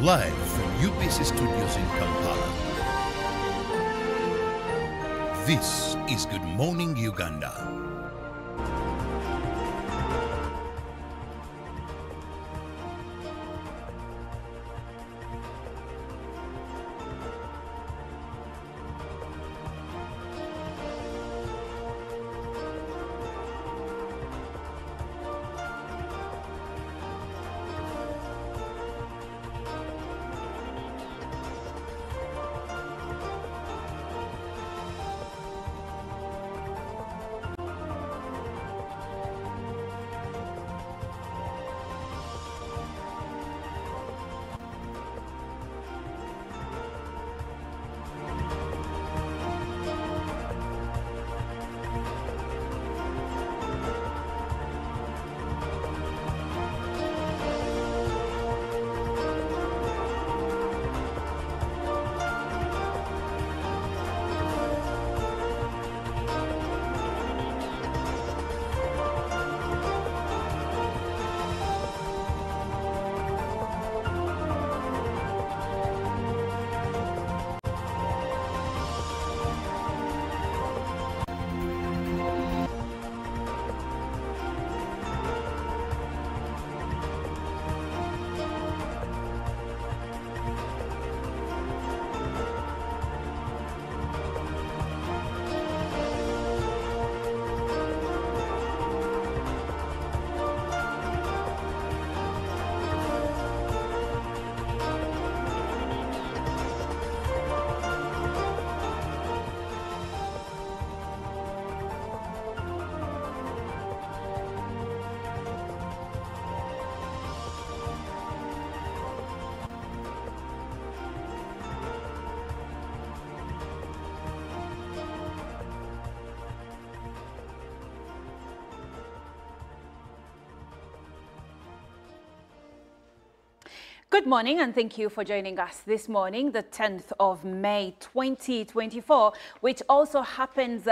Live from UBC Studios in Kampala. This is Good Morning Uganda. Good morning and thank you for joining us this morning, the 10th of May 2024, which also happens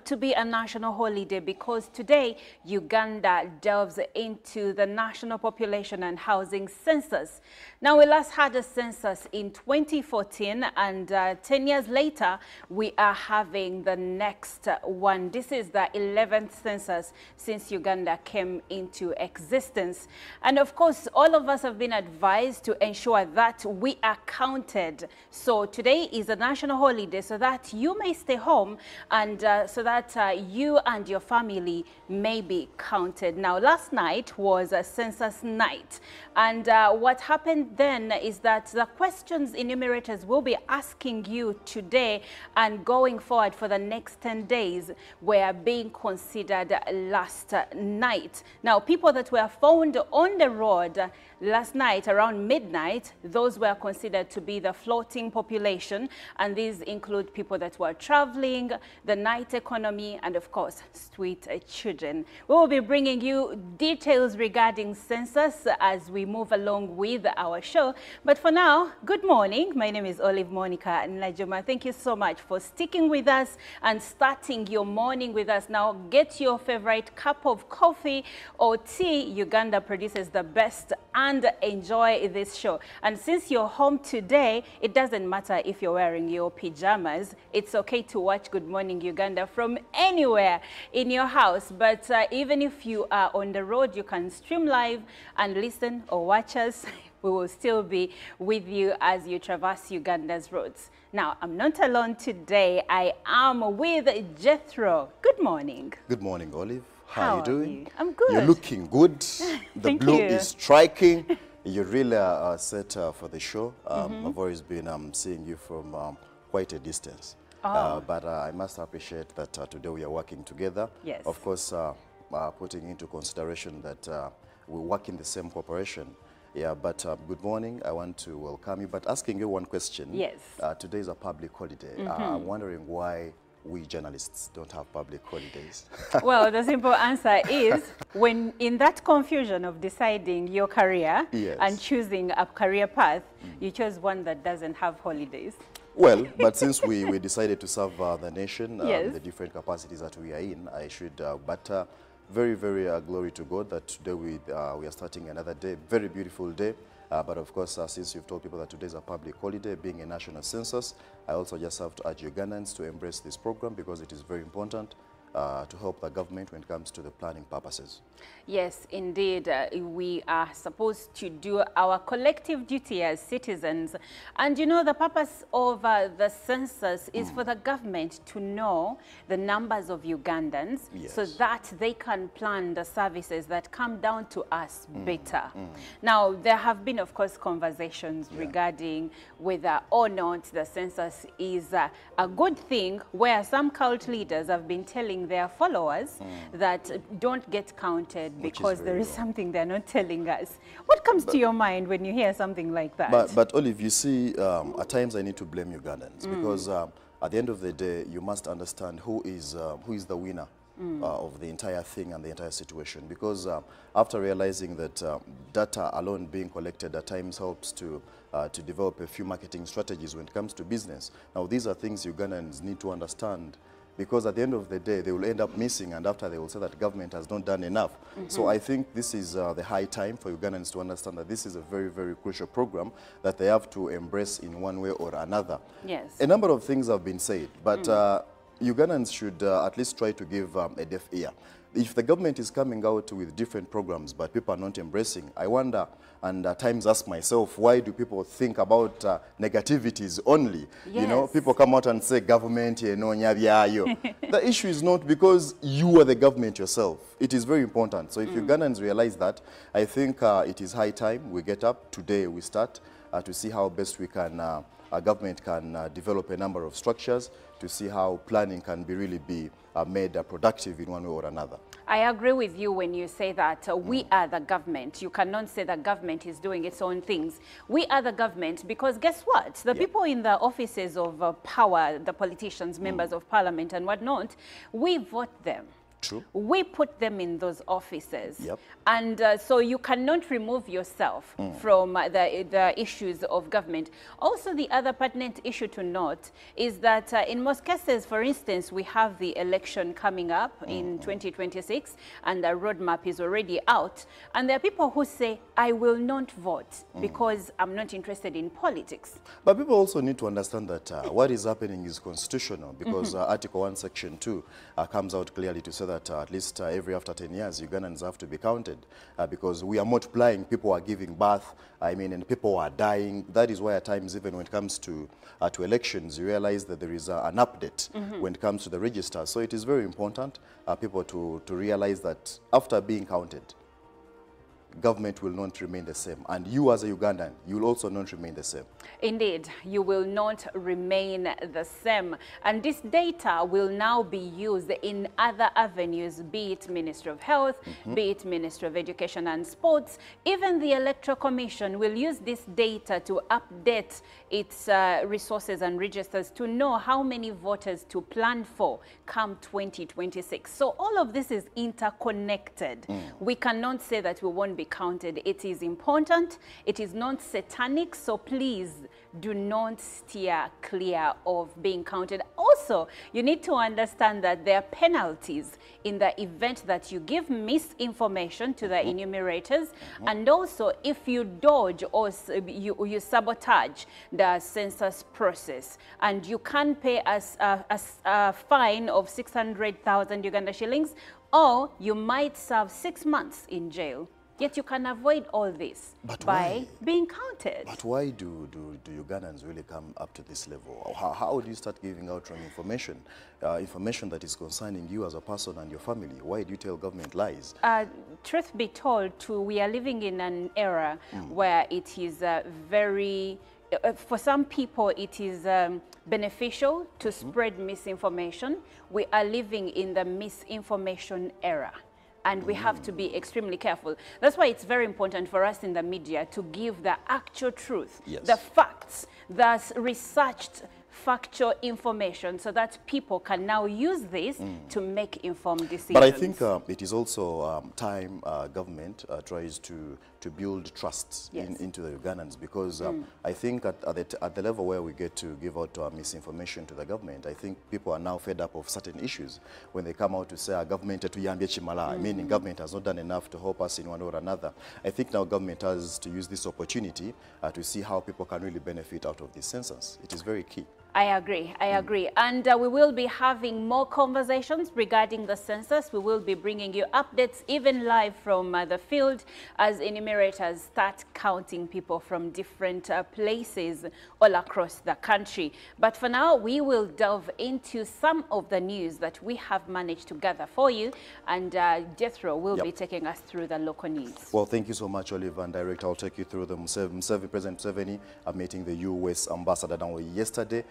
to be a national holiday because today Uganda delves into the national population and housing census. Now, we last had a census in 2014 and 10 years later, we are having the next one. This is the 11th census since Uganda came into existence. And of course, all of us have been advised to ensure that we are counted. So today is a national holiday so that you may stay home and so that you and your family may be counted. Now, last night was a census night. And what happened then is that the questions enumerators will be asking you today and going forward for the next 10 days were being considered last night. Now, people that were found on the road last night around midnight, those were considered to be the floating population, and these include people that were traveling, the night economy, and of course, street children. We will be bringing you details regarding census as we move along with our show. But for now, good morning. My name is Olive Monica Najuma. Thank you so much for sticking with us and starting your morning with us. Now, get your favorite cup of coffee or tea. Uganda produces the best, and enjoy this show. And since you're home today, it doesn't matter if you're wearing your pajamas. It's okay to watch Good Morning Uganda from anywhere in your house. But even if you are on the road, you can stream live and listen or watch us. We will still be with you as you traverse Uganda's roads. Now, I'm not alone today. I am with Jethro. Good morning. Good morning, Olive. How are you doing? I'm good. You're looking good. The blue you. is striking. You're really set for the show. I've always been seeing you from quite a distance. But I must appreciate that today we are working together. Yes. Of course, putting into consideration that we work in the same corporation. Yeah, but good morning. I want to welcome you, but asking you one question. Yes. Today is a public holiday. I'm wondering why we journalists don't have public holidays. Well, the simple answer is when in that confusion of deciding your career and choosing a career path, you chose one that doesn't have holidays. Well, but since we decided to serve the nation, Yes. the different capacities that we are in, I should, but very, very glory to God that today we are starting another day, very beautiful day. But of course, since you've told people that today is a public holiday, being a national census, I also just have to urge Ugandans to embrace this program because it is very important to help the government when it comes to the planning purposes. Yes, indeed. We are supposed to do our collective duty as citizens. And you know, the purpose of the census is for the government to know the numbers of Ugandans, yes, so that they can plan the services that come down to us better. Now, there have been, of course, conversations regarding whether or not the census is a good thing, where some cult leaders have been telling their followers that don't get counted because there is something they're not telling us. What comes to your mind when you hear something like that? But Olive, you see, at times I need to blame Ugandans because at the end of the day, you must understand who is the winner of the entire thing and the entire situation. Because after realizing that data alone being collected at times helps to develop a few marketing strategies when it comes to business. Now, these are things Ugandans need to understand, because at the end of the day, they will end up missing, and after they will say that government has not done enough. So I think this is the high time for Ugandans to understand that this is a very, very crucial program that they have to embrace in one way or another. Yes. A number of things have been said, but Ugandans should at least try to give a deaf ear. If the government is coming out with different programs, but people are not embracing, I wonder, and at times ask myself, why do people think about negativities only? Yes. You know, people come out and say, government, you know, the issue is not because you are the government yourself. It is very important. So if Ugandans realize that, I think it is high time we get up. Today we start to see how best we can, our government can develop a number of structures to see how planning can really be made productive in one way or another. I agree with you when you say that we are the government. You cannot say the government is doing its own things. We are the government because guess what? The people in the offices of power, the politicians, members of parliament and whatnot, we vote them. True. We put them in those offices. Yep. And so you cannot remove yourself from the issues of government. Also, the other pertinent issue to note is that in most cases, for instance, we have the election coming up in 2026 and the roadmap is already out. And there are people who say, I will not vote because I'm not interested in politics. But people also need to understand that what is happening is constitutional, because Article 1, Section 2 comes out clearly to say that at least every after 10 years, Ugandans have to be counted because we are multiplying, people are giving birth, I mean, and people are dying. That is why at times, even when it comes to elections, you realize that there is an update when it comes to the register. So it is very important people to realize that after being counted, government will not remain the same. And you as a Ugandan, you will also not remain the same. Indeed, you will not remain the same. And this data will now be used in other avenues, be it Ministry of Health, be it Ministry of Education and Sports. Even the Electoral Commission will use this data to update its resources and registers to know how many voters to plan for come 2026. So all of this is interconnected. We cannot say that we won't be counted. It is important. It is not satanic. So please do not steer clear of being counted. Also, you need to understand that there are penalties in the event that you give misinformation to the enumerators, and also if you dodge or you sabotage the census process, and you can pay a fine of 600,000 Uganda shillings, or you might serve 6 months in jail. Yet you can avoid all this by being counted. But why do Ugandans really come up to this level? How do you start giving out wrong information, information that is concerning you as a person and your family? Why do you tell government lies? Truth be told, we are living in an era where it is very... for some people, it is beneficial to spread misinformation. We are living in the misinformation era, and we have to be extremely careful. That's why it's very important for us in the media to give the actual truth, the facts, the researched factual information so that people can now use this to make informed decisions. But I think it is also time government tries to build trust into the Ugandans, because I think at the level where we get to give out misinformation to the government, I think people are now fed up of certain issues when they come out to say our government meaning government has not done enough to help us in one or another. I think now government has to use this opportunity to see how people can really benefit out of this census. It is very key. I agree. And we will be having more conversations regarding the census. We will be bringing you updates even live from the field as enumerators start counting people from different places all across the country. But for now, we will delve into some of the news that we have managed to gather for you. And Jethro will be taking us through the local news. Well, thank you so much, Oliver and Director. I'll take you through the President Museveni meeting the U.S. ambassador down yesterday.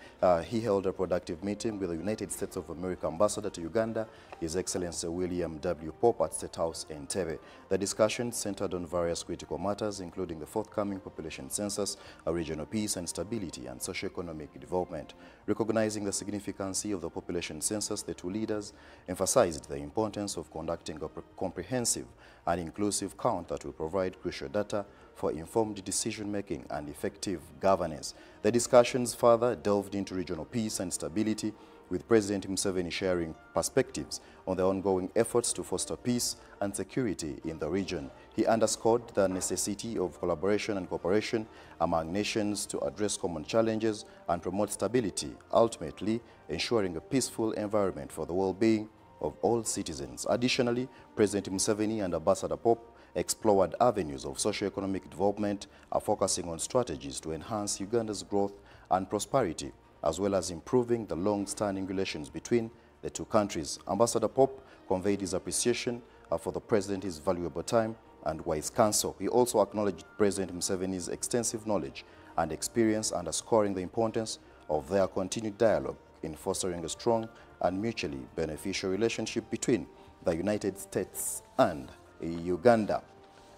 He held a productive meeting with the United States of America ambassador to Uganda, His Excellency William W. Pope at State House in Entebbe. The discussion centered on various critical matters, including the forthcoming population census, regional peace and stability, and socio-economic development. Recognizing the significance of the population census, the two leaders emphasized the importance of conducting a comprehensive and inclusive count that will provide crucial data for informed decision-making and effective governance. The discussions further delved into regional peace and stability, with President Museveni sharing perspectives on the ongoing efforts to foster peace and security in the region. He underscored the necessity of collaboration and cooperation among nations to address common challenges and promote stability, ultimately ensuring a peaceful environment for the well-being of all citizens. Additionally, President Museveni and Ambassador Pope explored avenues of socio-economic development, focusing on strategies to enhance Uganda's growth and prosperity, as well as improving the long-standing relations between the two countries. Ambassador Pope conveyed his appreciation for the President's valuable time and wise counsel. He also acknowledged President Museveni's extensive knowledge and experience, underscoring the importance of their continued dialogue in fostering a strong and mutually beneficial relationship between the United States and Uganda.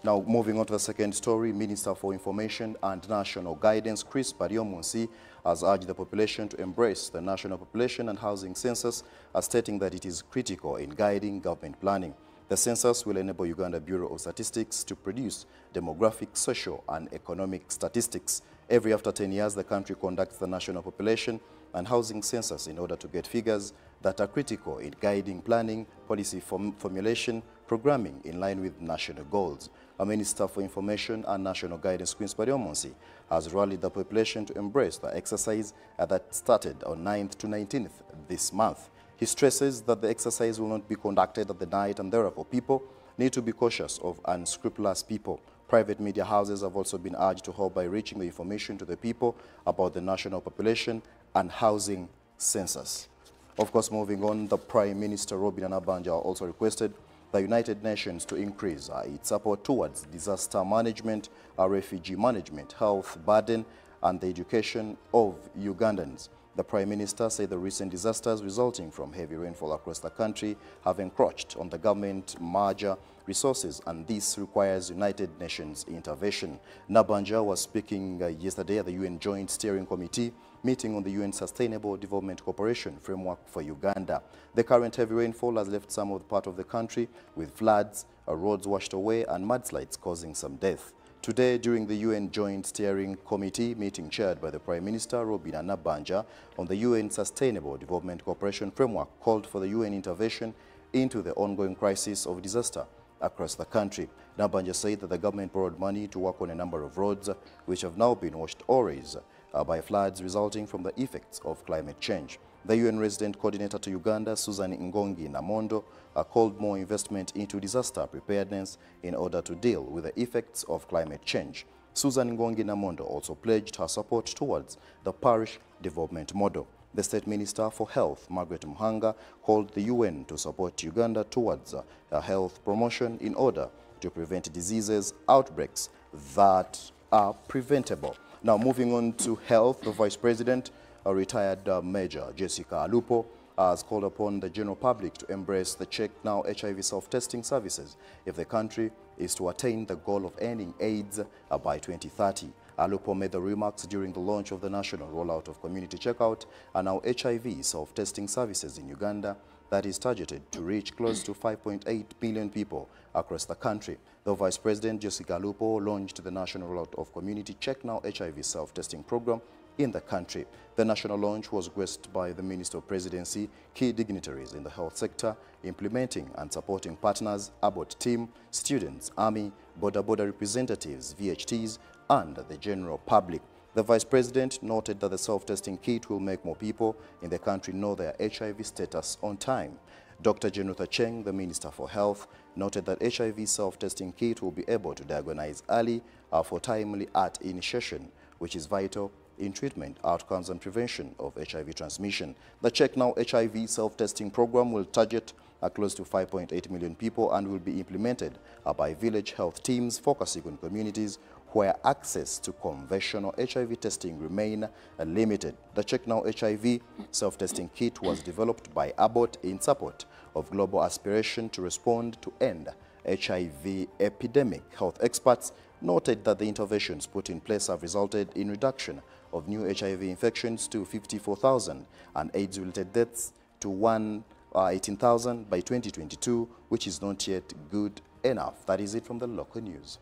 Now, moving on to the second story, Minister for Information and National Guidance, Chris Baryomunsi, has urged the population to embrace the National Population and Housing Census, stating that it is critical in guiding government planning. The census will enable Uganda Bureau of Statistics to produce demographic, social, and economic statistics. Every after 10 years, the country conducts the National Population and Housing Census in order to get figures that are critical in guiding planning, policy formulation, programming in line with national goals. A Minister for Information and National Guidance, Chris Baryomunsi, has rallied the population to embrace the exercise that started on 9th to 19th this month. He stresses that the exercise will not be conducted at the night, and therefore people need to be cautious of unscrupulous people. Private media houses have also been urged to help by reaching the information to the people about the National Population and Housing Census. Of course, moving on, the Prime Minister Robin Anabanja also requested the United Nations to increase its support towards disaster management, refugee management, health burden, and the education of Ugandans. The Prime Minister said the recent disasters resulting from heavy rainfall across the country have encroached on the government major resources, and this requires United Nations intervention. Nabanja was speaking yesterday at the UN Joint Steering Committee meeting on the UN Sustainable Development Cooperation Framework for Uganda. The current heavy rainfall has left some of the part of the country with floods, roads washed away, and mudslides causing some death. Today, during the UN Joint Steering Committee meeting chaired by the Prime Minister, Robin Anabanja, on the UN Sustainable Development Cooperation Framework, called for the UN intervention into the ongoing crisis of disaster across the country. Nabanja said that the government borrowed money to work on a number of roads which have now been washed always by floods resulting from the effects of climate change. The UN resident coordinator to Uganda, Susan Ngongi Namondo, called more investment into disaster preparedness in order to deal with the effects of climate change. Susan Ngongi Namondo also pledged her support towards the parish development model. The State Minister for Health, Margaret Muhanga, called the UN to support Uganda towards health promotion in order to prevent diseases outbreaks that are preventable. Now, moving on to health, the Vice President, retired Major Jessica Alupo, has called upon the general public to embrace the Check Now HIV self-testing services if the country is to attain the goal of ending AIDS by 2030. Alupo made the remarks during the launch of the national rollout of community checkout and now HIV self-testing services in Uganda that is targeted to reach close to 5.8 million people across the country. The Vice President, Jessica Alupo, launched the national rollout of community Check Now HIV self-testing program in the country. The national launch was graced by the Minister of Presidency, key dignitaries in the health sector, implementing and supporting partners, Abbott team, students, army, border representatives, VHTs, and the general public. The Vice President noted that the self-testing kit will make more people in the country know their HIV status on time. Dr. Jenutha Cheng, the Minister for Health, noted that HIV self-testing kit will be able to diagnose early for timely ART initiation, which is vital in treatment, outcomes and prevention of HIV transmission. The Check Now HIV self-testing program will target close to 5.8 million people and will be implemented by village health teams focusing on communities where access to conventional HIV testing remain limited. The Check Now HIV self-testing kit was developed by Abbott in support of global aspiration to respond to end HIV epidemic. Health experts noted that the interventions put in place have resulted in reduction of new HIV infections to 54,000 and AIDS-related deaths to 118,000 by 2022, which is not yet good enough. That is it from the local news.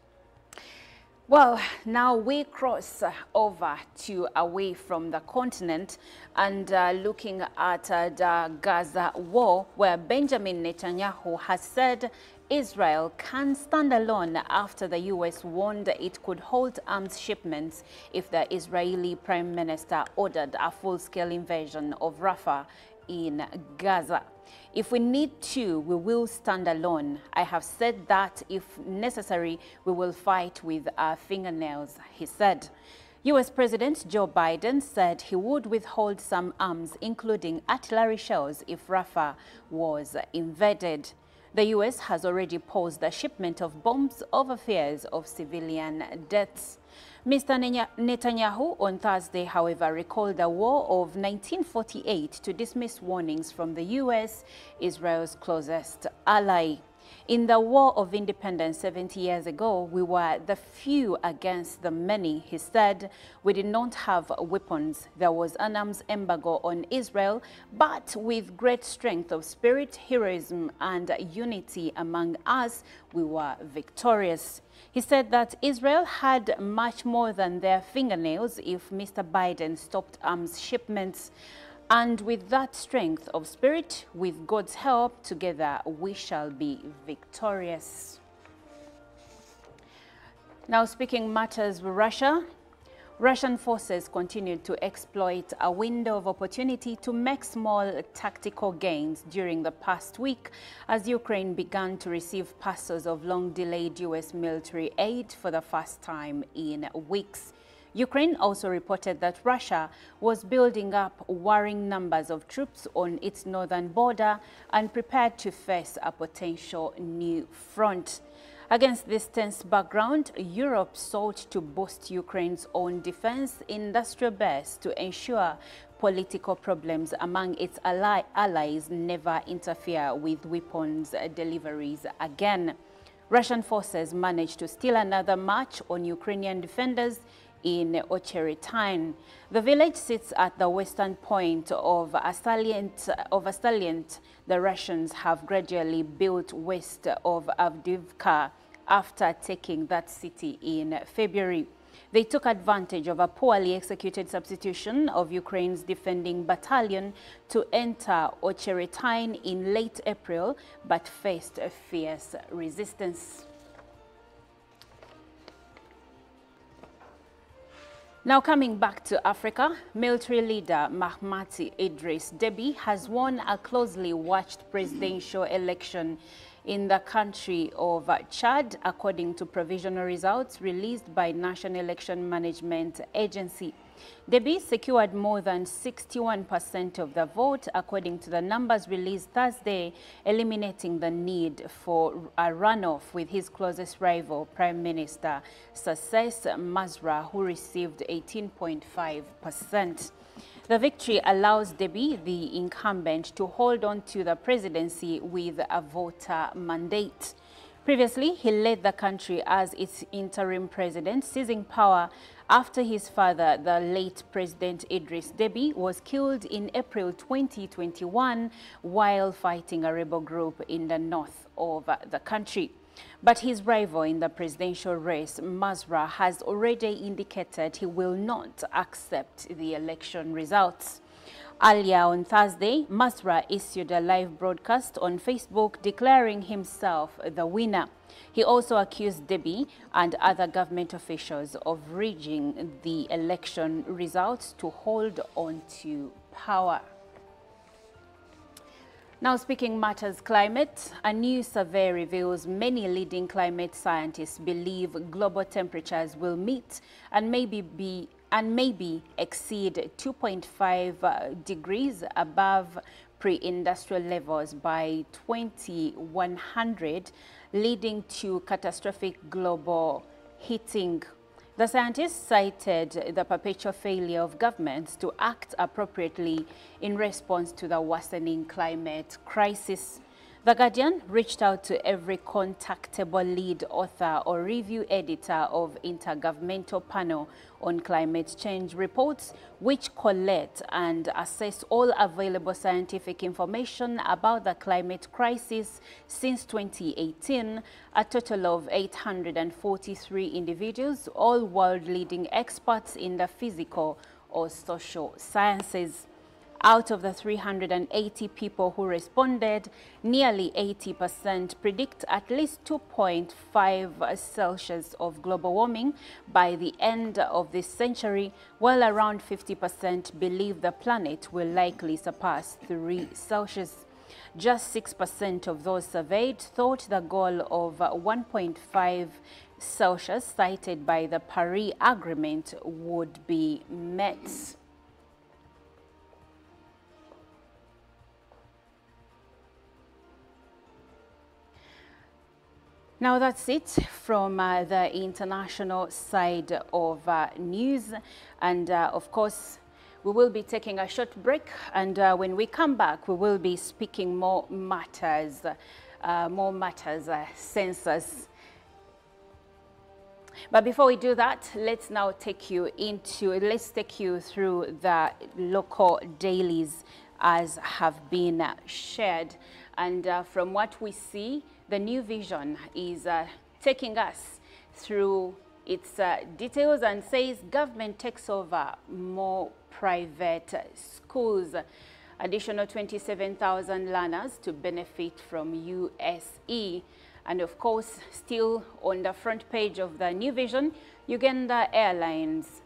Well, now we cross over to away from the continent and looking at the Gaza war, where Benjamin Netanyahu has said Israel can stand alone after the U.S. warned it could halt arms shipments if the Israeli Prime Minister ordered a full-scale invasion of Rafah in Gaza. If we need to, we will stand alone. I have said that if necessary, we will fight with our fingernails, he said. U.S. President Joe Biden said he would withhold some arms, including artillery shells, if Rafah was invaded. The U.S. has already paused the shipment of bombs over fears of civilian deaths. Mr. Netanyahu on Thursday, however, recalled the war of 1948 to dismiss warnings from the U.S., Israel's closest ally. In the War of Independence 70 years ago, we were the few against the many, he said. We did not have weapons. There was an arms embargo on Israel, but with great strength of spirit, heroism, and unity among us, we were victorious. He said that Israel had much more than their fingernails if Mr. Biden stopped arms shipments. And with that strength of spirit, with God's help, together we shall be victorious. Now speaking matters with Russia, Russian forces continued to exploit a window of opportunity to make small tactical gains during the past week as Ukraine began to receive parcels of long-delayed U.S. military aid for the first time in weeks. Ukraine also reported that Russia was building up worrying numbers of troops on its northern border and prepared to face a potential new front. Against this tense background, Europe sought to boost Ukraine's own defense industrial base to ensure political problems among its allies never interfere with weapons deliveries again. Russian forces managed to steal another march on Ukrainian defenders in Ocheretine. The village sits at the western point of a salient the Russians have gradually built west of Avdiivka after taking that city in February. They took advantage of a poorly executed substitution of Ukraine's defending battalion to enter Ocheretine in late April, but faced a fierce resistance. Now coming back to Africa, military leader Mahamat Idris Deby has won a closely watched presidential election in the country of Chad, according to provisional results released by National Election Management Agency. Deby secured more than 61% of the vote, according to the numbers released Thursday, eliminating the need for a runoff with his closest rival, Prime Minister Sassès Masra, who received 18.5%. The victory allows Deby, the incumbent, to hold on to the presidency with a voter mandate. Previously, he led the country as its interim president, seizing power after his father, the late President Idris Deby, was killed in April 2021 while fighting a rebel group in the north of the country. But his rival in the presidential race, Masra, has already indicated he will not accept the election results. Earlier on Thursday, Masra issued a live broadcast on Facebook declaring himself the winner. He also accused Deby and other government officials of rigging the election results to hold on to power. Now, speaking matters climate, a new survey reveals many leading climate scientists believe global temperatures will meet and maybe exceed 2.5 degrees above pre-industrial levels by 2100, leading to catastrophic global heating. The scientists cited the perpetual failure of governments to act appropriately in response to the worsening climate crisis. The Guardian reached out to every contactable lead author or review editor of Intergovernmental Panel on Climate Change reports, which collect and assess all available scientific information about the climate crisis since 2018. A total of 843 individuals, all world-leading experts in the physical or social sciences. Out of the 380 people who responded, nearly 80% predict at least 2.5 Celsius of global warming by the end of this century, while around 50% believe the planet will likely surpass 3 Celsius. Just 6% of those surveyed thought the goal of 1.5 Celsius cited by the Paris Agreement would be met. Now that's it from the international side of news, and of course we will be taking a short break, and when we come back we will be speaking more matters census. But before we do that, let's take you through the local dailies as have been shared, and from what we see, the new vision is taking us through its details and says government takes over more private schools. Additional 27,000 learners to benefit from USE. And of course, still on the front page of the new vision, Uganda Airlines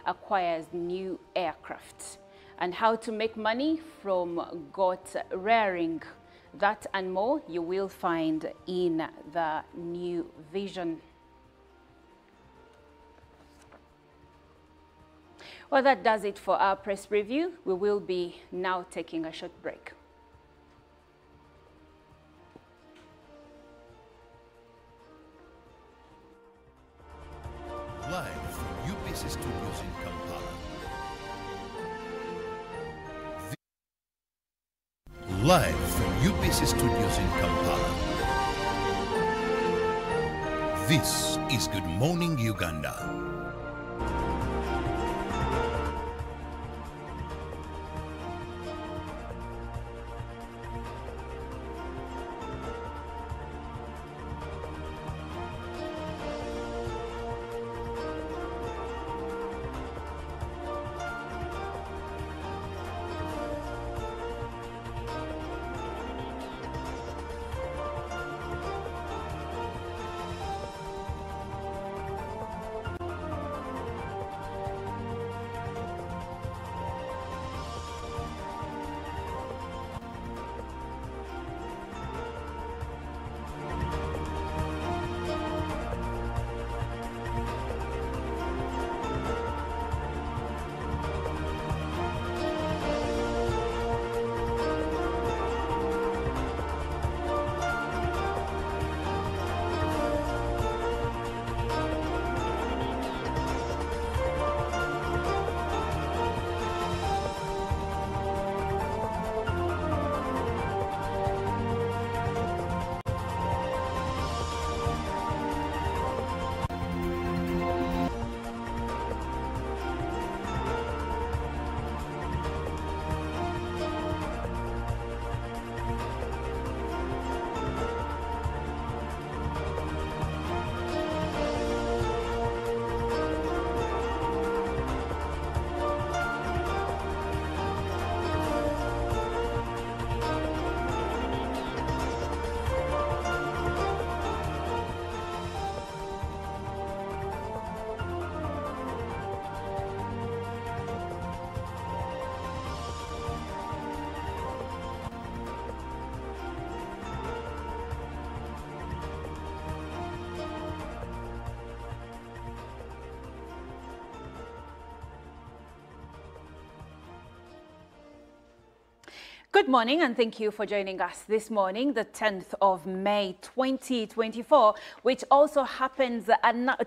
acquires new aircraft. And how to make money from goat rearing. That and more you will find in the new vision. Well, that does it for our press review. We will be now taking a short break. Live from UBC Studios in Kampala. Live from UBC Studios in Kampala. This is Good Morning Uganda. Good morning and thank you for joining us this morning, the 10th of May 2024, which also happens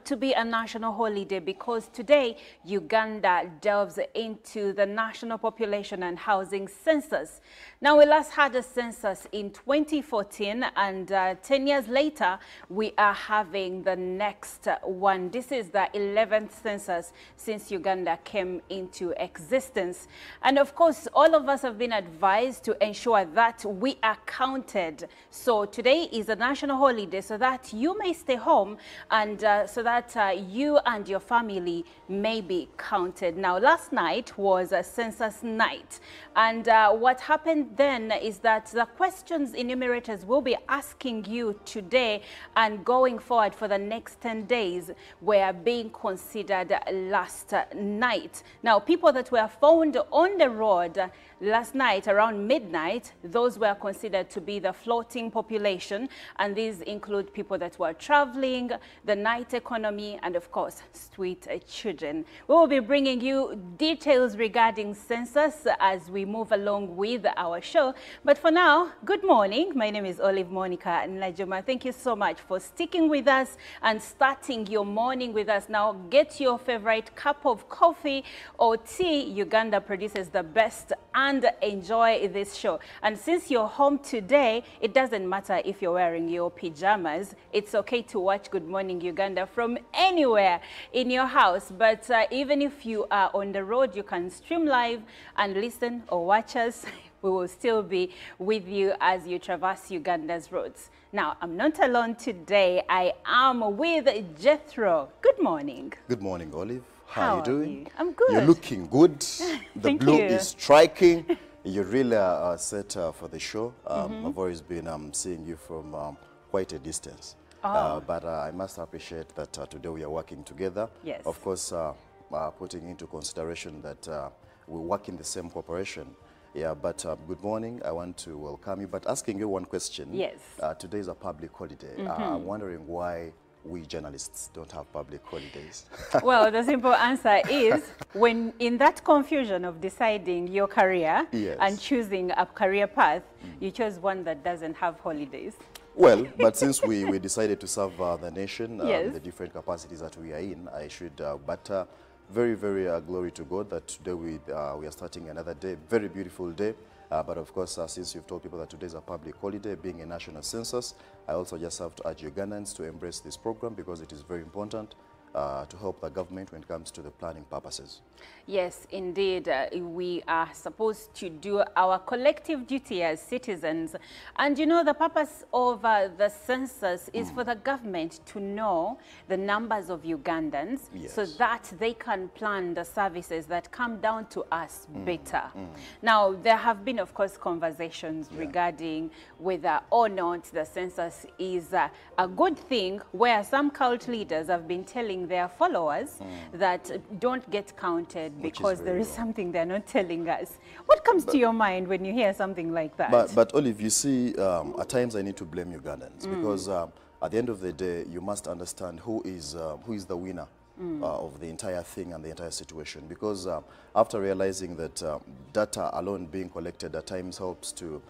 to be a national holiday because today Uganda delves into the national population and housing census. Now, we last had a census in 2014 and 10 years later, we are having the next one. This is the 11th census since Uganda came into existence. And of course, all of us have been advised to ensure that we are counted. So today is a national holiday so that you may stay home and so that you and your family may be counted. Now, last night was a census night. And what happened then is that the questions enumerators will be asking you today and going forward for the next 10 days were being considered last night. Now, people that were found on the road last night around midnight, those were considered to be the floating population, and these include people that were traveling, the night economy, and of course, street children. We will be bringing you details regarding census as we move along with our show. But for now, good morning. My name is Olive Monica Najuma. Thank you so much for sticking with us and starting your morning with us. Now, get your favorite cup of coffee or tea. Uganda produces the best, and enjoy this show. And since you're home today, it doesn't matter if you're wearing your pajamas. It's okay to watch Good Morning Uganda from anywhere in your house. But even if you are on the road, you can stream live and listen or watch us. We will still be with you as you traverse Uganda's roads. Now, I'm not alone today. I am with Jethro. Good morning. Good morning, Olive. How are you doing? I'm good. You're looking good. The blue is striking. You're really set for the show. I've always been seeing you from quite a distance. But I must appreciate that today we are working together. Yes. Of course, putting into consideration that we work in the same corporation. Yeah, but good morning. I want to welcome you, but asking you one question. Yes. Today is a public holiday. I'm wondering why we journalists don't have public holidays. Well, the simple answer is when in that confusion of deciding your career and choosing a career path, you chose one that doesn't have holidays. Well, but since we decided to serve the nation, the different capacities that we are in, I should, very, very glory to God that today we are starting another day, very beautiful day. But of course, since you've told people that today is a public holiday, being a national census, I also just have to urge Ugandans to embrace this program because it is very important to help the government when it comes to the planning purposes. Yes, indeed. We are supposed to do our collective duty as citizens. And you know, the purpose of the census is for the government to know the numbers of Ugandans so that they can plan the services that come down to us better. Now, there have been, of course, conversations regarding whether or not the census is a good thing, where some cult leaders have been telling their followers that don't get counted because there is something they're not telling us. What comes to your mind when you hear something like that? But Olive, you see, at times I need to blame Ugandans because at the end of the day, you must understand who is the winner of the entire thing and the entire situation. Because after realizing that data alone being collected at times helps to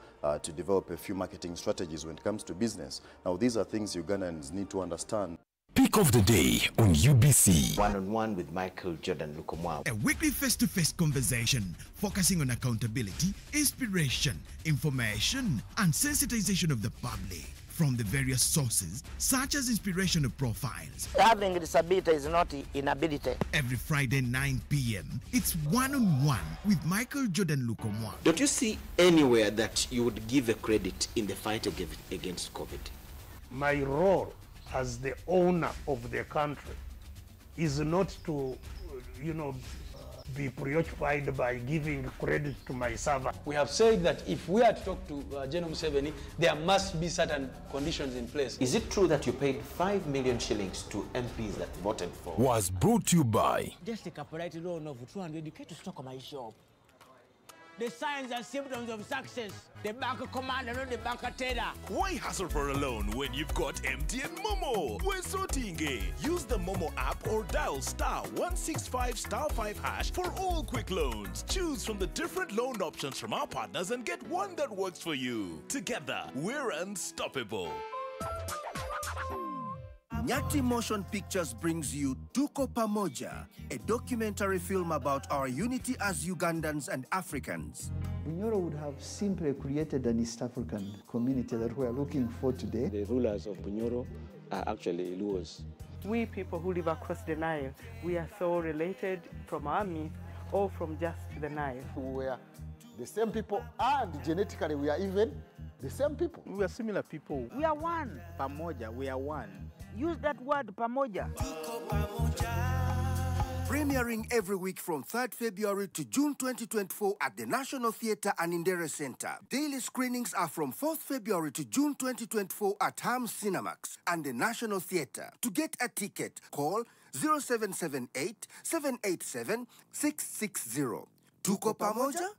develop a few marketing strategies when it comes to business. Now, these are things Ugandans need to understand. Pick of the day on UBC. One-on-one with Michael Jordan Lukomwa. A weekly face-to-face conversation focusing on accountability, inspiration, information, and sensitization of the public from the various sources, such as inspirational profiles. Having a disability is not inability. Every Friday, 9 p.m., it's one-on-one with Michael Jordan Lukomwa. Don't you see anywhere that you would give a credit in the fight against COVID? My role as the owner of the country is not to, be preoccupied by giving credit to my servant. We have said that if we are to talk to General Museveni, there must be certain conditions in place. Is it true that you paid 5 million shillings to MPs that voted for? Was brought to you by Just take a polite loan of 200k to stock my shop. the signs and symptoms of success. The bank commander, not the bank teller. Why hassle for a loan when you've got MTN Momo? We're sorting. Use the Momo app or dial *165*5# for all quick loans. Choose from the different loan options from our partners and get one that works for you. Together, we're unstoppable. Nyati Motion Pictures brings you Tuko Pamoja, a documentary film about our unity as Ugandans and Africans. Bunyoro would have simply created an East African community that we are looking for today. The rulers of Bunyoro are actually Luos. We people who live across the Nile, we are so related from our myth or from just the Nile. We are the same people and genetically we are even the same people. We are similar people. We are one. Pamoja, we are one. Use that word, pamoja. Premiering every week from 3rd February to June 2024 at the National Theatre and Indere Center. Daily screenings are from 4th February to June 2024 at Ham Cinemax and the National Theatre. To get a ticket, call 0778 787 660. Tuko Pamoja?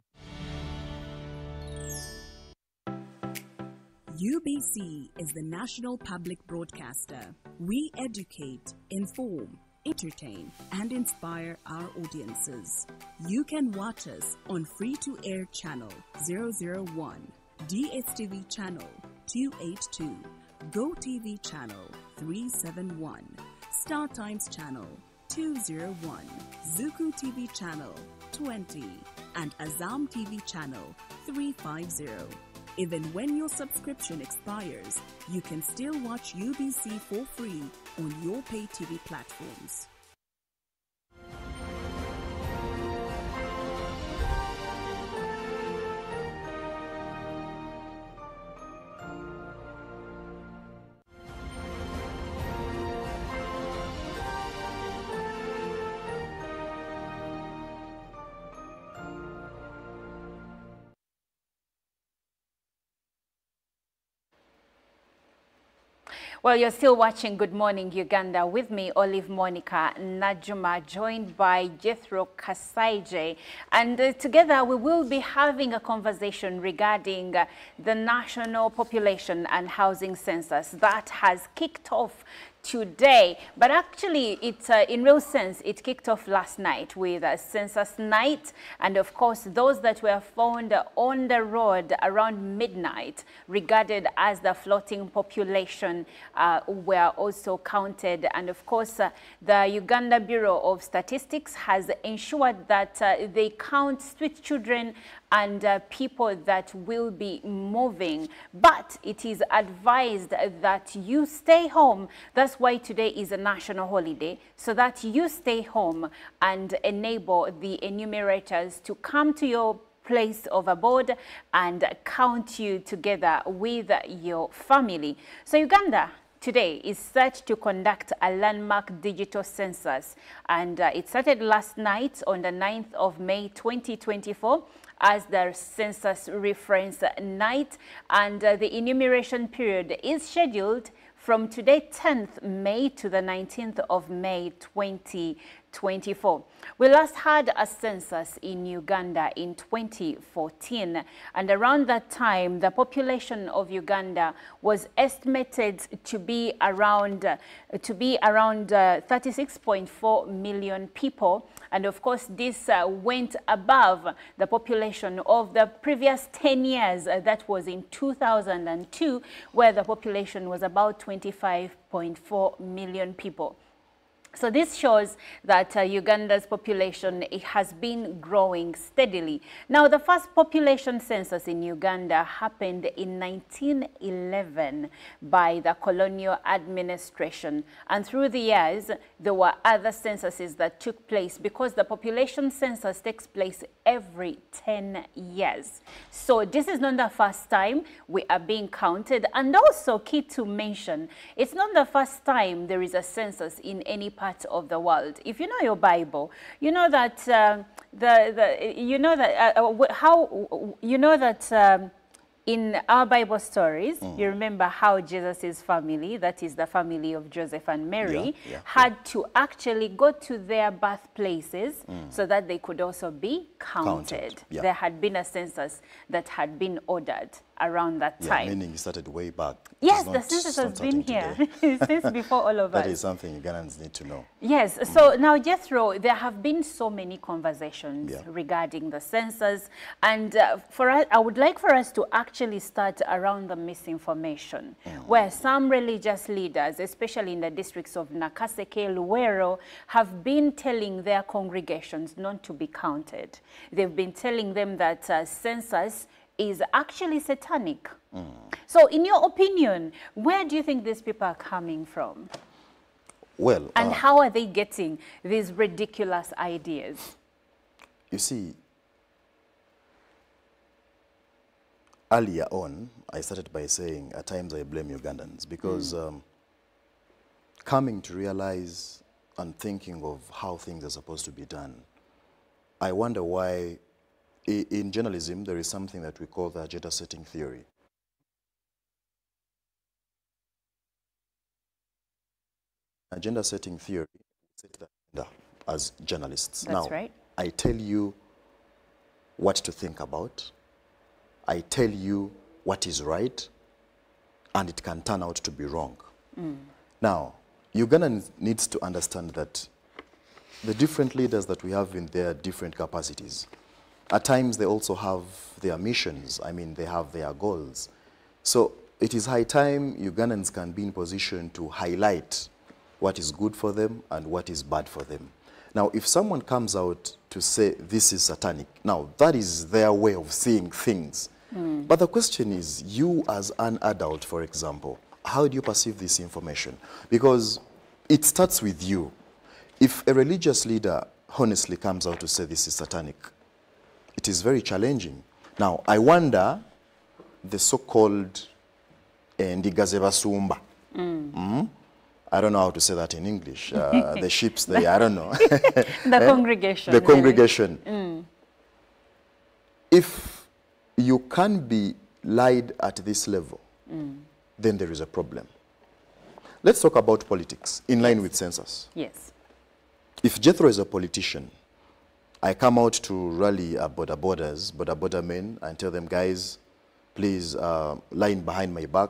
UBC is the national public broadcaster. We educate, inform, entertain, and inspire our audiences. You can watch us on free-to-air channel 001, DSTV channel 282, GoTV channel 371, Star Times channel 201, Zuku TV channel 20, and Azam TV channel 350. Even when your subscription expires, you can still watch UBC for free on your pay TV platforms. Well, you're still watching Good Morning Uganda with me, Olive Monica Najuma, joined by Jethro Kasaije. And together we will be having a conversation regarding the National Population and Housing Census that has kicked off today, but actually it's in real sense it kicked off last night with census night, and of course those that were found on the road around midnight regarded as the floating population were also counted. And of course the Uganda Bureau of Statistics has ensured that they count street children and people that will be moving, but it is advised that you stay home. That's why today is a national holiday, so that you stay home and enable the enumerators to come to your place of abode and count you together with your family. So Uganda today is set to conduct a landmark digital census, and it started last night on the 9th of May 2024 as the census reference night, and the enumeration period is scheduled from today 10th May to the 19th of May 2024. We last had a census in Uganda in 2014, and around that time the population of Uganda was estimated to be around 36.4 million people. And of course this went above the population of the previous 10 years, that was in 2002, where the population was about 25.4 million people. So this shows that Uganda's population, it has been growing steadily. Now, the first population census in Uganda happened in 1911 by the colonial administration. And through the years, there were other censuses that took place, because the population census takes place every 10 years. So this is not the first time we are being counted. And also, key to mention, it's not the first time there is a census in any part of the world. If you know your Bible, you know that in our Bible stories, you remember how Jesus' family, that is the family of Joseph and Mary, had to actually go to their birthplaces so that they could also be counted. Yeah. There had been a census that had been ordered around that time. Meaning it started way back. Yes, the census has been here since before all of us. That is something Ugandans need to know. Yes, so now Jethro, there have been so many conversations regarding the census, and for us, I would like for us to actually start around the misinformation, where some religious leaders, especially in the districts of Nakaseke, Luwero, have been telling their congregations not to be counted. They've been telling them that census is actually satanic. So in your opinion, where do you think these people are coming from? Well, and how are they getting these ridiculous ideas? You see, earlier on, I started by saying at times I blame Ugandans because coming to realize and thinking of how things are supposed to be done, I wonder why in journalism there is something that we call the agenda setting theory. Agenda setting theory set the agenda as journalists. That's now, right. I tell you what to think about. I tell you what is right, and it can turn out to be wrong. Now, Uganda needs to understand that the different leaders that we have in their different capacities, at times they also have their missions. I mean, they have their goals. So it is high time Ugandans can be in position to highlight what is good for them and what is bad for them. Now, if someone comes out to say this is satanic, now that is their way of seeing things. But the question is, you as an adult, for example, how do you perceive this information? Because it starts with you. If a religious leader honestly comes out to say this is satanic, it is very challenging. Now, I wonder the so-called Ndigazebasumba. I don't know how to say that in English. The sheeps there, I don't know. The congregation. The congregation. If you can be lied at this level, then there is a problem. Let's talk about politics in line with census. Yes. If Jethro is a politician, I come out to rally border men, and tell them, guys, please, line behind my back.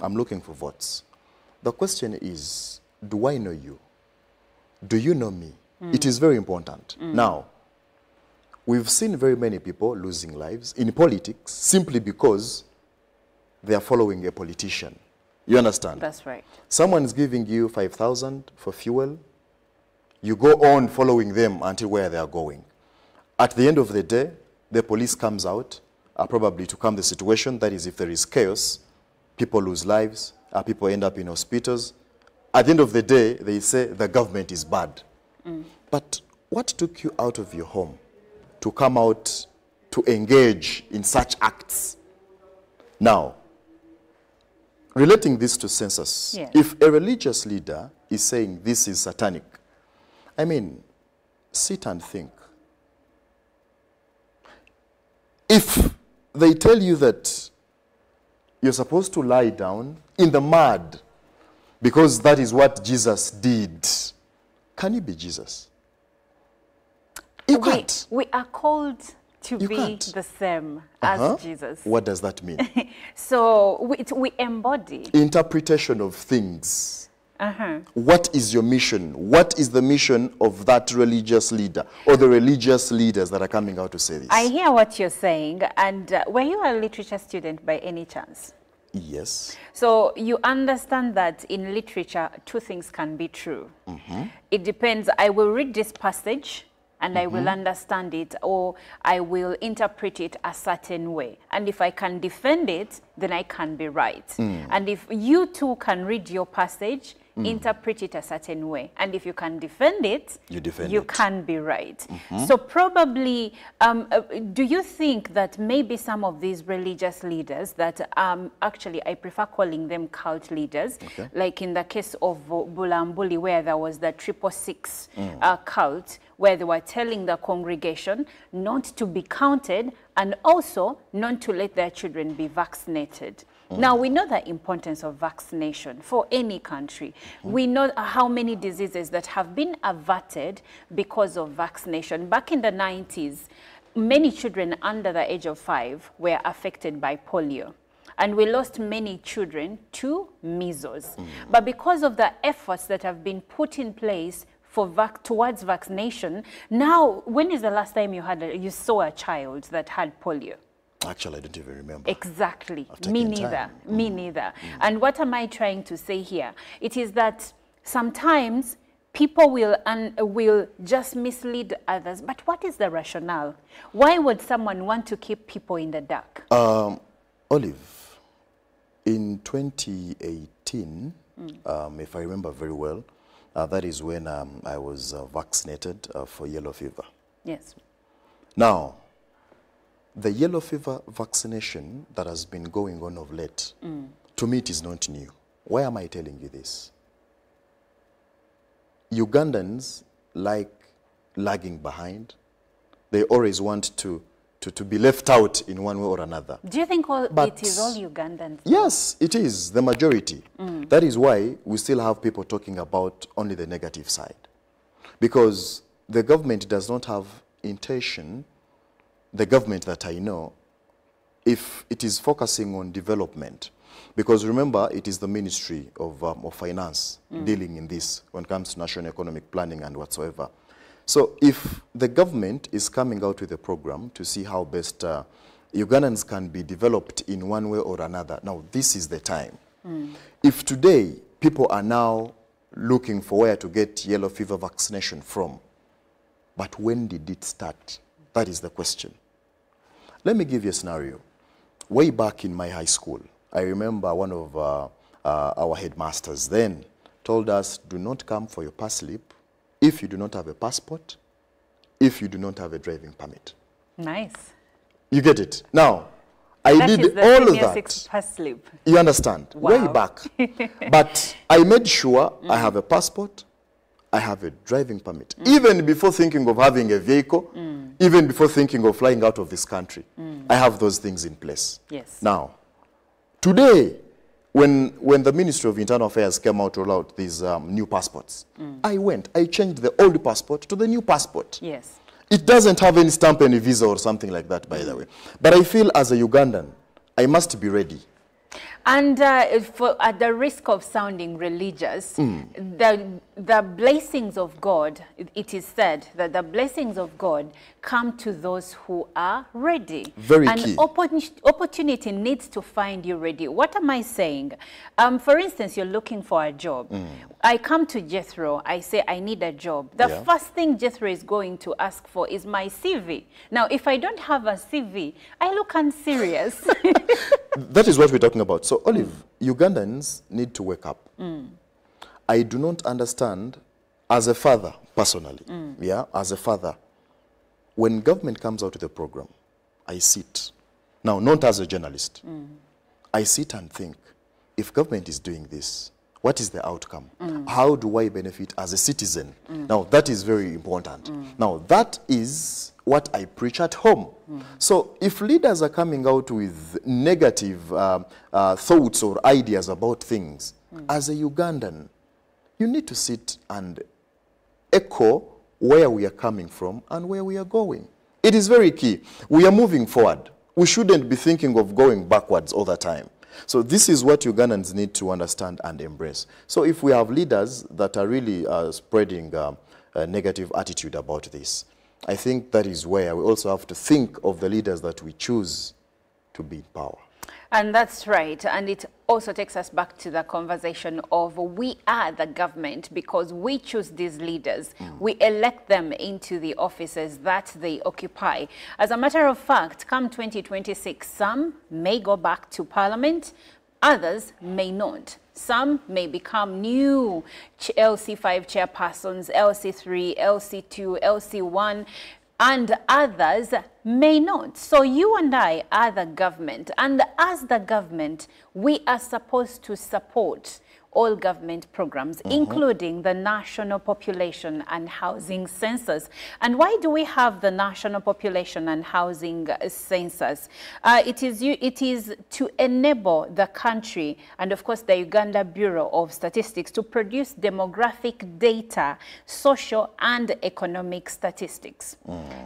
I'm looking for votes. The question is, do I know you? Do you know me? It is very important. Now, we've seen very many people losing lives in politics simply because they are following a politician. You understand? That's right. Someone is giving you 5,000 for fuel. You go on following them until where they are going. At the end of the day, the police comes out, probably to calm the situation. That is, if there is chaos, people lose lives, people end up in hospitals. At the end of the day, they say the government is bad. But what took you out of your home to come out to engage in such acts? Now, relating this to census, if a religious leader is saying this is satanic, I mean, sit and think. If they tell you that you're supposed to lie down in the mud because that is what Jesus did, can you be Jesus? You can't. We are called to be the same as Jesus. What does that mean? So we embody. Interpretation of things. What is your mission? What is the mission of that religious leader or the religious leaders that are coming out to say this? I hear what you're saying. And were you a literature student by any chance? Yes. So you understand that in literature, two things can be true. It depends. I will read this passage and I will understand it, or I will interpret it a certain way. And if I can defend it, then I can be right. And if you too can read your passage, interpret it a certain way. And if you can defend it, you can be right. So probably, do you think that maybe some of these religious leaders that actually I prefer calling them cult leaders, like in the case of Bulambuli, where there was the 666 cult, where they were telling the congregation not to be counted and also not to let their children be vaccinated. Now, we know the importance of vaccination for any country. We know how many diseases that have been averted because of vaccination. Back in the 90s, many children under the age of 5 were affected by polio. And we lost many children to measles. But because of the efforts that have been put in place towards vaccination, now, when is the last time you saw a child that had polio? Actually, I don't even remember. Exactly. Me neither. Me neither. And what am I trying to say here? It is that sometimes people will just mislead others. But what is the rationale? Why would someone want to keep people in the dark? Olive, in 2018, if I remember very well, that is when I was vaccinated for yellow fever. Yes. Now, the yellow fever vaccination that has been going on of late, to me it is not new. Why am I telling you this? Ugandans like lagging behind. They always want to be left out in one way or another. Do you think it is all Ugandans? Yes, it is, the majority. That is why we still have people talking about only the negative side. Because the government does not have intention, the government that I know, if it is focusing on development, because remember, it is the Ministry of Finance dealing in this when it comes to national economic planning and whatsoever. So if the government is coming out with a program to see how best Ugandans can be developed in one way or another, now this is the time. If today people are now looking for where to get yellow fever vaccination from, but when did it start? That is the question. Let me give you a scenario. Way back in my high school, I remember one of our headmasters then told us, do not come for your pass slip if you do not have a passport, if you do not have a driving permit. Nice. You get it? Now, I did all of that. Pass slip. You understand? Wow. Way back. But I made sure I have a passport, I have a driving permit. Even before thinking of having a vehicle, even before thinking of flying out of this country, I have those things in place. Yes. Now, today, when the Ministry of Internal Affairs came out to roll out these new passports, I changed the old passport to the new passport. Yes. It doesn't have any stamp, any visa or something like that, by the way. But I feel as a Ugandan, I must be ready. And at the risk of sounding religious, the blessings of God, it is said that the blessings of God come to those who are ready. Very and key. Opportunity needs to find you ready. What am I saying? For instance, you're looking for a job. I come to Jethro, I say I need a job. The first thing Jethro is going to ask for is my CV. Now, if I don't have a CV, I look unserious. That is what we're talking about. So, Olive, Ugandans need to wake up. I do not understand, as a father, personally, as a father, when government comes out with a program, I sit. Now, not as a journalist. I sit and think, if government is doing this, what is the outcome? How do I benefit as a citizen? Now, that is very important. Now, that is what I preach at home. So if leaders are coming out with negative thoughts or ideas about things, as a Ugandan, you need to sit and echo where we are coming from and where we are going. It is very key. We are moving forward. We shouldn't be thinking of going backwards all the time. So this is what Ugandans need to understand and embrace. So if we have leaders that are really spreading a negative attitude about this, I think that is where we also have to think of the leaders that we choose to be in power. And that's right. And it also takes us back to the conversation of we are the government because we choose these leaders. We elect them into the offices that they occupy. As a matter of fact, come 2026, some may go back to Parliament, Others may not. Some may become new LC5 chairpersons, LC3, LC2, LC1, and others may not. So you and I are the government, and as the government, we are supposed to support all government programs, including the National Population and Housing Census. And why do we have the National Population and Housing Census? It is to enable the country, and of course the Uganda Bureau of Statistics, to produce demographic data, social and economic statistics.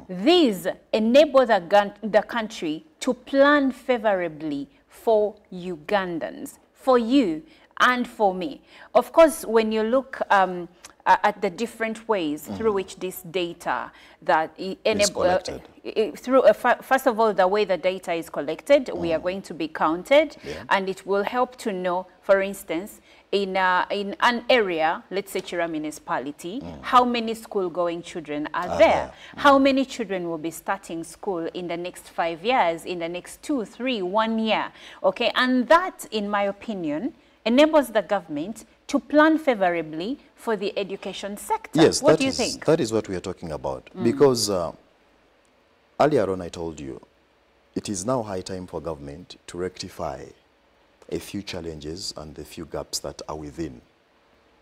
These enable the country to plan favorably for Ugandans, for you, and for me. Of course, when you look at the different ways through which this data that first of all, the way the data is collected, we are going to be counted, and it will help to know, for instance, in an area, let's say Chira municipality, how many school-going children are there? How many children will be starting school in the next 5 years, in the next 2, 3, 1 year? Okay, and that, in my opinion, enables the government to plan favorably for the education sector. Yes, what do you think? That is what we are talking about. Because earlier on I told you, it is now high time for government to rectify a few challenges and the few gaps that are within.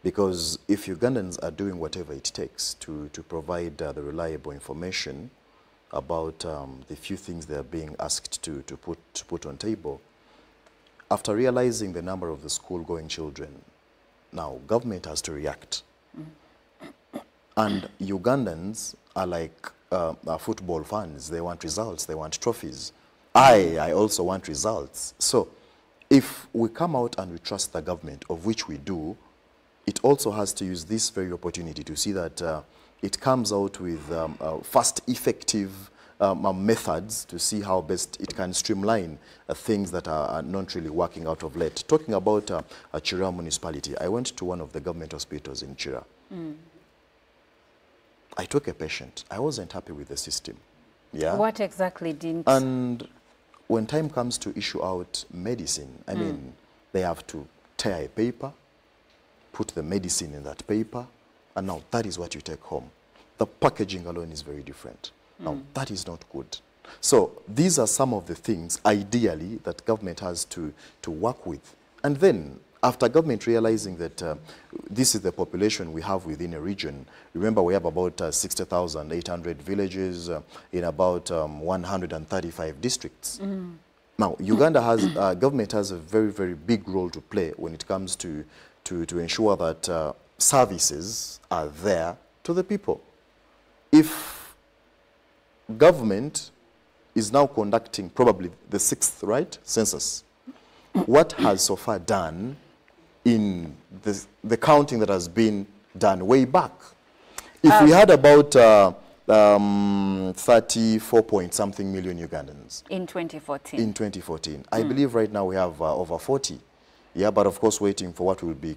Because if Ugandans are doing whatever it takes to provide the reliable information about the few things they are being asked to put on table, after realizing the number of the school-going children, now government has to react. And Ugandans are like football fans. They want results, they want trophies. I also want results. So if we come out and we trust the government, of which we do, it also has to use this very opportunity to see that it comes out with fast, effective methods to see how best it can streamline things that are not really working out of late. Talking about Chira municipality, I went to one of the government hospitals in Chira. I took a patient. I wasn't happy with the system. Yeah. What exactly didn't? And when time comes to issue out medicine, I mean, they have to tear a paper, put the medicine in that paper, and now that is what you take home. The packaging alone is very different. Now, that is not good. So these are some of the things, ideally, that government has to work with. And then, after government realizing that this is the population we have within a region, remember we have about 60,800 villages in about 135 districts. Now, Uganda has, government has a very, very big role to play when it comes to ensure that services are there to the people. If government is now conducting probably the 6th, right, census, what has so far done in the counting that has been done way back? If we had about 34 point something million Ugandans. In 2014. In 2014. I believe right now we have over 40. Yeah, but of course waiting for what will be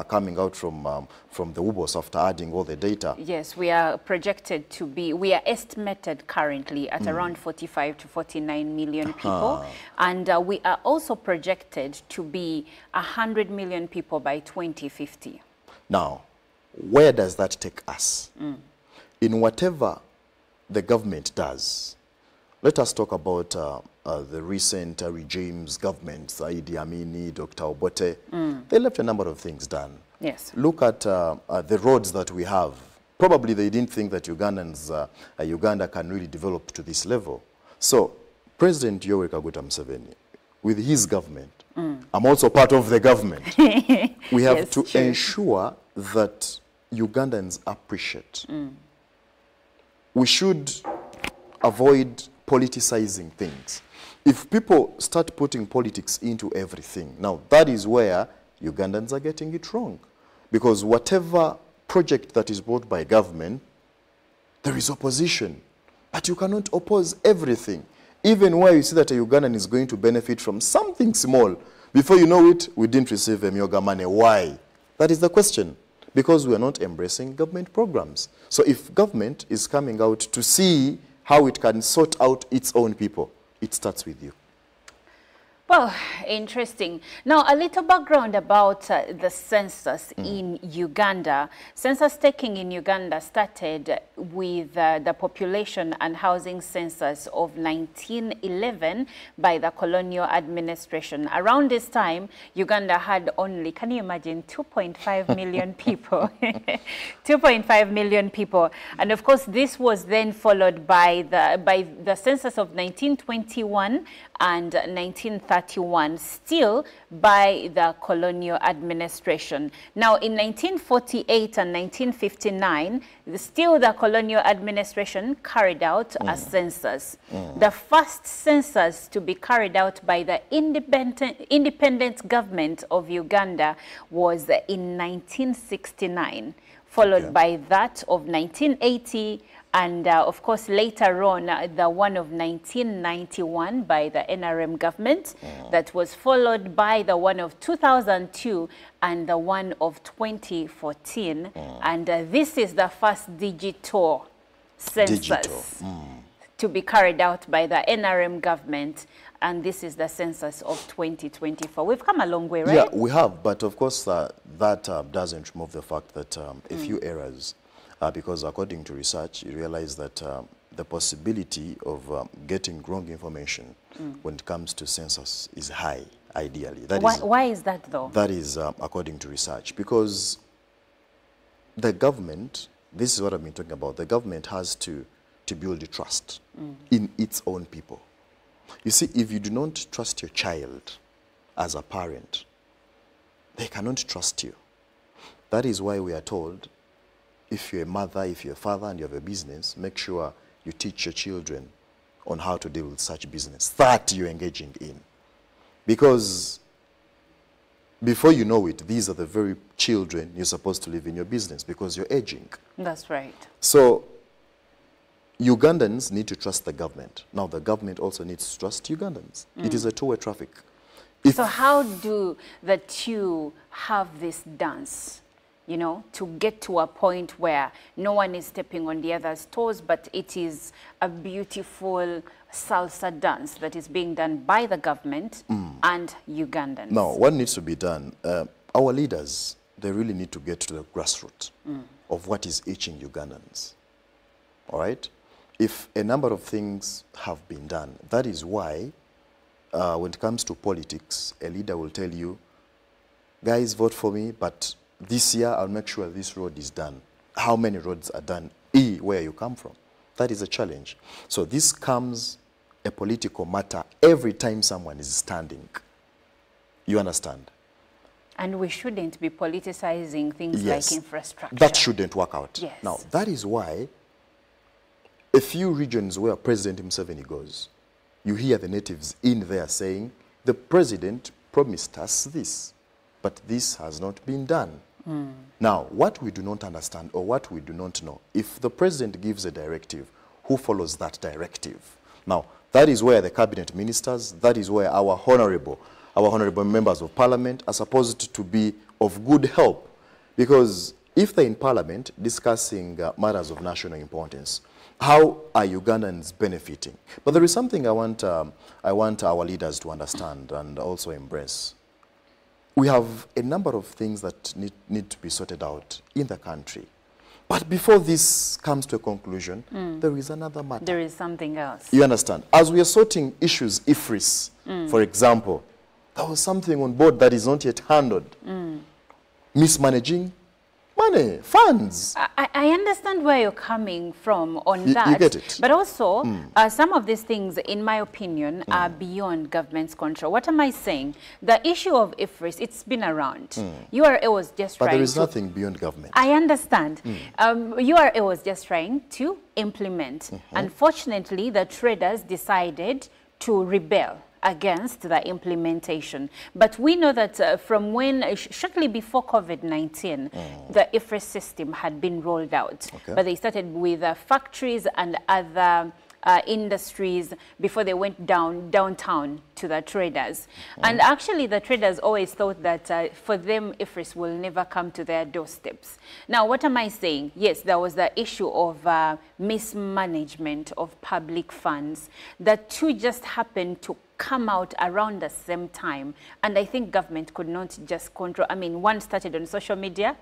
coming out from the WUBOS after adding all the data. Yes, we are projected to be, we are estimated currently at around 45 to 49 million people. And we are also projected to be 100 million people by 2050. Now, where does that take us? In whatever the government does, let us talk about the recent regimes, governments, Idi Amini, Dr. Obote. They left a number of things done. Yes. Look at the roads that we have. Probably they didn't think that Uganda can really develop to this level. So President Yoweri Kaguta Museveni, with his government, I'm also part of the government, we have Yes, to true. ensure that Ugandans appreciate. We should avoid politicizing things. If people start putting politics into everything, now that is where Ugandans are getting it wrong. Because whatever project that is brought by government, there is opposition. But you cannot oppose everything. Even where you see that a Ugandan is going to benefit from something small, before you know it, we didn't receive a myoga money. Why? That is the question. Because we are not embracing government programs. So if government is coming out to see how it can sort out its own people, it starts with you. Well, interesting. Now, a little background about the census in Uganda. Census taking in Uganda started with the population and housing census of 1911 by the colonial administration. Around this time, Uganda had only, can you imagine, 2.5 million people. 2.5 million people. And of course, this was then followed by the census of 1921 and 1931, still by the colonial administration. Now, in 1948 and 1959, still the colonial administration carried out a census. The first census to be carried out by the independent government of Uganda was in 1969, followed by that of 1980, and of course, later on, the one of 1991 by the NRM government, that was followed by the one of 2002 and the one of 2014. And this is the first digital census to be carried out by the NRM government. And this is the census of 2024. We've come a long way, right? Yeah, we have. But of course, that doesn't remove the fact that a few errors. Because according to research, you realize that the possibility of getting wrong information when it comes to census is high, ideally. Why is that, though? That is according to research. Because the government, this is what I've been talking about, the government has to build trust in its own people. You see, if you do not trust your child as a parent, they cannot trust you. That is why we are told, if you're a mother, if you're a father, and you have a business, make sure you teach your children on how to deal with such business that you're engaging in. Because before you know it, these are the very children you're supposed to live in your business because you're aging. That's right. So Ugandans need to trust the government. Now the government also needs to trust Ugandans. It is a two-way traffic. So how do the two have this dance? You know, to get to a point where no one is stepping on the other's toes, but it is a beautiful salsa dance that is being done by the government and Ugandans. Now, what needs to be done? Our leaders, they really need to get to the grassroots of what is itching Ugandans. All right? If a number of things have been done, that is why when it comes to politics, a leader will tell you, guys, vote for me, but this year, I'll make sure this road is done. How many roads are done? Where you come from. That is a challenge. So this comes a political matter every time someone is standing. You understand? And we shouldn't be politicizing things like infrastructure. That shouldn't work out. Yes. Now, that is why a few regions where President Museveni goes, you hear the natives in there saying, the president promised us this, but this has not been done. Now, what we do not understand or what we do not know, if the president gives a directive, who follows that directive? Now, that is where the cabinet ministers, that is where our honorable members of parliament are supposed to be of good help. Because if they're in parliament discussing matters of national importance, how are Ugandans benefiting? But there is something I want our leaders to understand and also embrace. We have a number of things that need to be sorted out in the country. But before this comes to a conclusion, there is another matter. There is something else. You understand? As we are sorting issues, IFRIS, for example, there was something on board that is not yet handled. Mismanaging money, funds. I understand where you're coming from on that. You get it. But also, some of these things, in my opinion, are beyond government's control. What am I saying? The issue of IFRIS, it's been around. URA was just trying to... But there is nothing beyond government. I understand. URA was just trying to implement. Unfortunately, the traders decided to rebel against the implementation. But we know that from when, shortly before COVID-19, the IFRIS system had been rolled out. But they started with factories and other industries before they went downtown to the traders. And actually the traders always thought that for them, IFRIS will never come to their doorsteps. Now, what am I saying? Yes, there was the issue of mismanagement of public funds. The two just happened to come out around the same time. And I think government could not just control. I mean, one started on social media.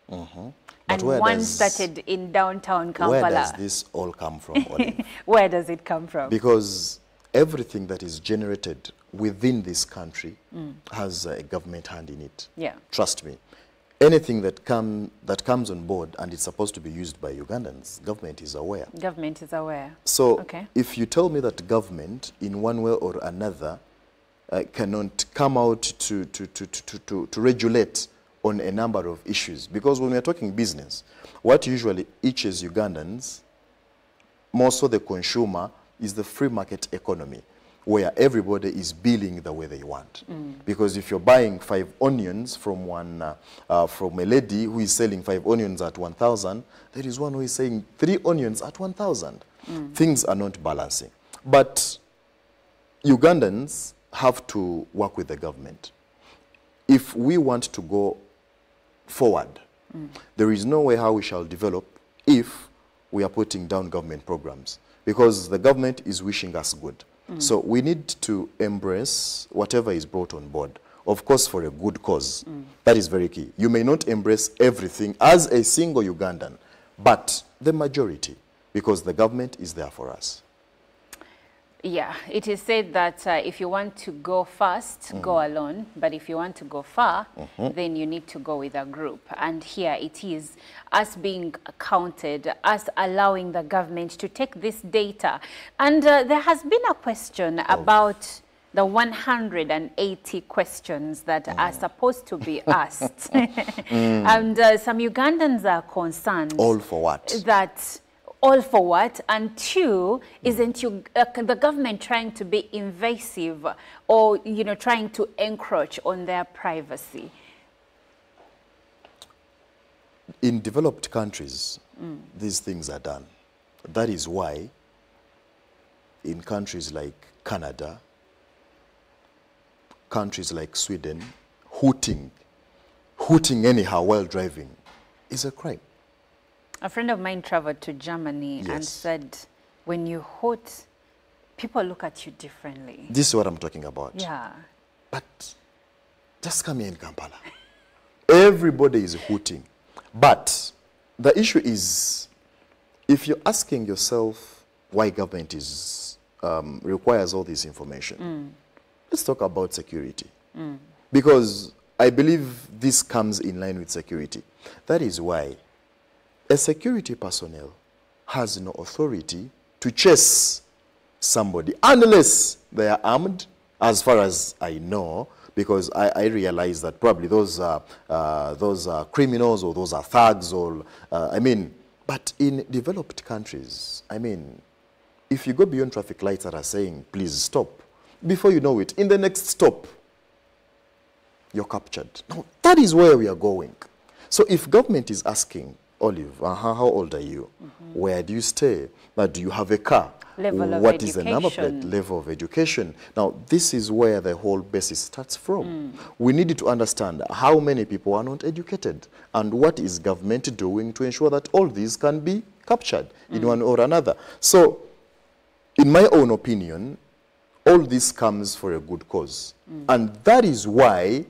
And one started in downtown Kampala. Where does this all come from, Olive? Where does it come from? Because everything that is generated within this country has a government hand in it. Yeah. Trust me. Anything that comes on board and it's supposed to be used by Ugandans, government is aware. Government is aware. So okay. If you tell me that government, in one way or another, cannot come out to regulate on a number of issues, because when we are talking business, what usually itches Ugandans, more so the consumer, is the free market economy, where everybody is billing the way they want. Because if you're buying 5 onions from from a lady who is selling 5 onions at 1,000, there is one who is saying 3 onions at 1,000. Things are not balancing. But Ugandans have to work with the government. If we want to go forward, there is no way how we shall develop if we are putting down government programs, because the government is wishing us good. So we need to embrace whatever is brought on board, of course for a good cause. That is very key. You may not embrace everything as a single Ugandan, but the majority, because the government is there for us. Yeah, it is said that if you want to go fast, go alone. But if you want to go far, then you need to go with a group. And here it is, us being counted, us allowing the government to take this data. And there has been a question about the 180 questions that are supposed to be asked. And some Ugandans are concerned. All for what? That all for what? And two, isn't the government trying to be invasive or, trying to encroach on their privacy? In developed countries, these things are done. That is why in countries like Canada, countries like Sweden, hooting anyhow while driving is a crime. A friend of mine traveled to Germany and said, when you hoot, people look at you differently. This is what I'm talking about. Yeah. But just come here in Kampala. Everybody is hooting. But the issue is, if you're asking yourself why government is requires all this information, let's talk about security. Because I believe this comes in line with security. That is why a security personnel has no authority to chase somebody unless they are armed, as far as I know, because I realize that probably those are criminals or those are thugs or, but in developed countries, if you go beyond traffic lights that are saying, please stop, before you know it, in the next stop, you're captured. Now, that is where we are going. So if government is asking, Olive, how old are you? Where do you stay? Do you have a car? Level of What is education. the number plate? Level of education. Now, this is where the whole basis starts from. We need to understand how many people are not educated and what is government doing to ensure that all these can be captured in one or another. So, in my own opinion, all this comes for a good cause. And that is why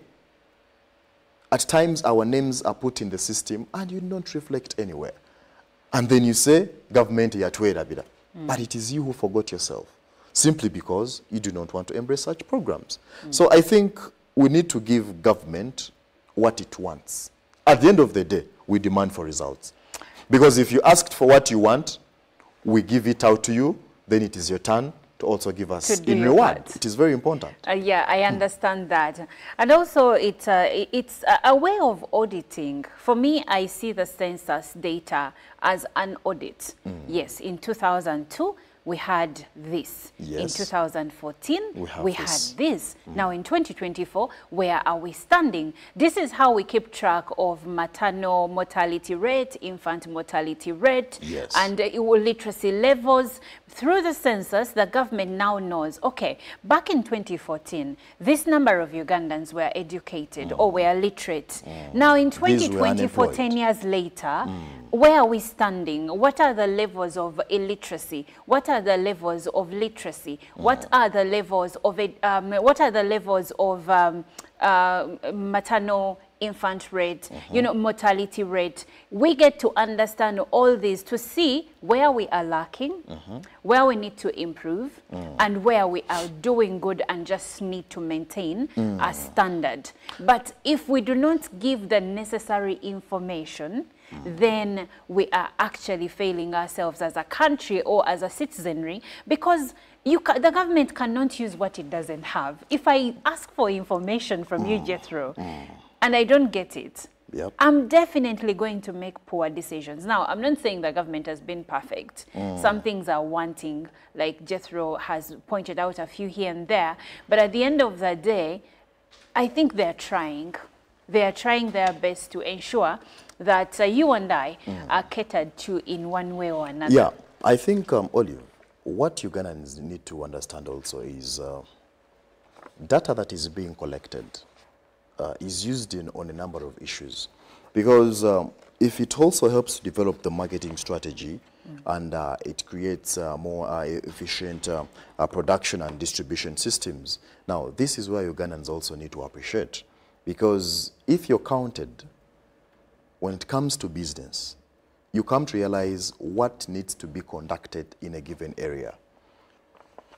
at times our names are put in the system and you don't reflect anywhere. And then you say, government yatwerabira. But it is you who forgot yourself, simply because you do not want to embrace such programs. So I think we need to give government what it wants. At the end of the day, we demand for results. Because if you asked for what you want, we give it out to you, then it is your turn to also give us in reward. It is very important. Yeah, I understand that. And also, it's a way of auditing. For me, I see the census data as an audit. Yes, in 2002, we had this. Yes. In 2014, we had this. this. Now in 2024, where are we standing? This is how we keep track of maternal mortality rate, infant mortality rate, Yes. and literacy levels. Through the census, the government now knows, okay, back in 2014, this number of Ugandans were educated or were literate. Now in These were 2024, 10 years later, where are we standing? What are the levels of illiteracy? What are the levels of literacy? What are the levels of maternal infant rate, you know, mortality rate? We get to understand all these to see where we are lacking, where we need to improve, and where we are doing good and just need to maintain a standard. But if we do not give the necessary information, then we are actually failing ourselves as a country or as a citizenry, because the government cannot use what it doesn't have. If I ask for information from you, Jethro, and I don't get it, I'm definitely going to make poor decisions. Now, I'm not saying the government has been perfect. Some things are wanting, like Jethro has pointed out a few here and there. But at the end of the day, I think they're trying. They're trying their best to ensure that you and I are catered to in one way or another. Yeah, I think, Olive, what Ugandans need to understand also is data that is being collected is used on a number of issues, because if it also helps develop the marketing strategy and it creates more efficient production and distribution systems. Now, this is where Ugandans also need to appreciate, because if you're counted, when it comes to business, you come to realize what needs to be conducted in a given area.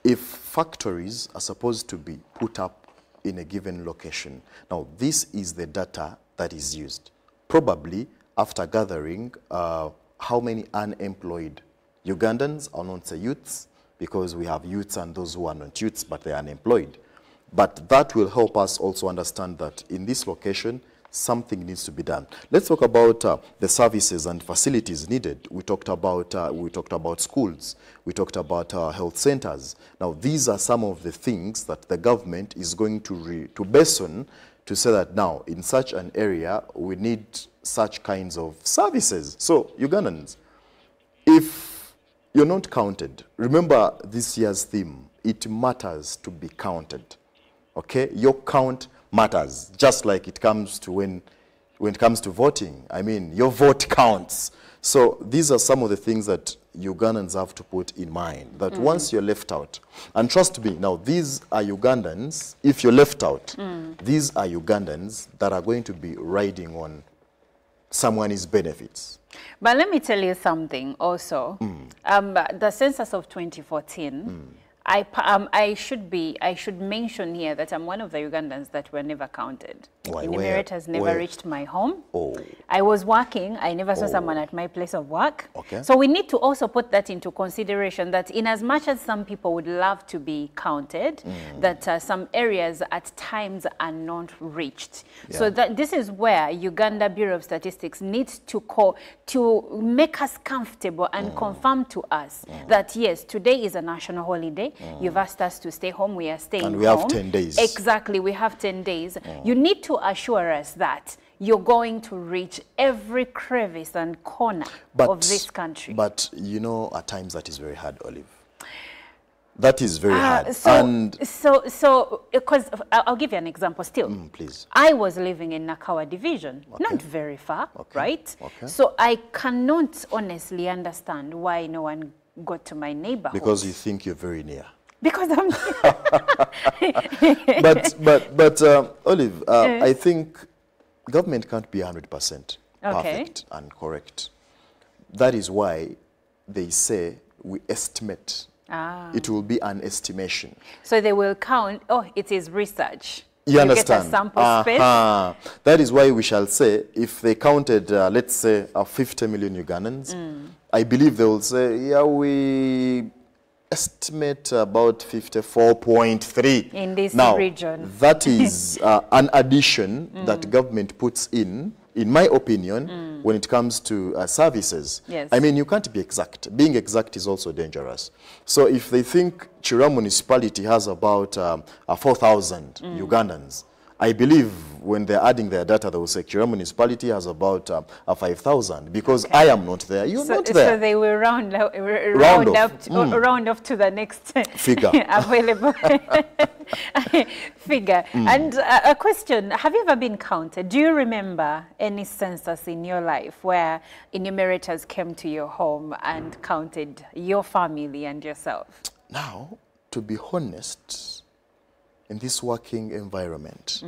If factories are supposed to be put up in a given location, now this is the data that is used. Probably after gathering how many unemployed Ugandans, I'll not say youths, because we have youths and those who are not youths, but they are unemployed. But that will help us also understand that in this location, something needs to be done. Let's talk about the services and facilities needed. We talked about schools. We talked about health centers. Now, these are some of the things that the government is going to base on to say that now, in such an area, we need such kinds of services. So, Ugandans, if you're not counted, remember this year's theme, it matters to be counted. Okay? Your count matters, just like it comes to when it comes to voting. I mean, your vote counts. So these are some of the things that Ugandans have to put in mind, that once you're left out, and trust me, now these are Ugandans, if you're left out, these are Ugandans that are going to be riding on someone's benefits. But let me tell you something also. The census of 2014, I should mention here that I'm one of the Ugandans that were never counted. Enumerate has never reached my home. I was working. I never saw someone at my place of work. So we need to also put that into consideration, that in as much as some people would love to be counted, that some areas at times are not reached. So that this is where Uganda Bureau of Statistics needs to make us comfortable and confirm to us that yes, today is a national holiday. You've asked us to stay home. We are staying home. And we have 10 days. Exactly. We have 10 days. You need to assure us that you're going to reach every crevice and corner of this country. But, you know, at times that is very hard, Olive. That is very hard. Because I'll give you an example still. Please. I was living in Nakawa Division, not very far, right? So I cannot honestly understand why no one got to my neighborhood. Because you think you're very near. Because I'm but Olive, I think government can't be 100% perfect and correct. That is why they say we estimate. It will be an estimation. So they will count, it is research. You understand? Get a sample space. That is why we shall say, if they counted, let's say, 50 million Ugandans, I believe they will say, yeah, we estimate about 54.3. In this region. That is an addition that government puts in in my opinion, when it comes to services, Yes. I mean, you can't be exact. Being exact is also dangerous. So if they think Chira municipality has about 4,000 Ugandans, I believe when they're adding their data, they will say Chira municipality has about 5,000 because I am not there. You're not there. So they will round off to the next figure available figure. And a question: have you ever been counted? Do you remember any census in your life where enumerators came to your home and counted your family and yourself? Now, to be honest, in this working environment.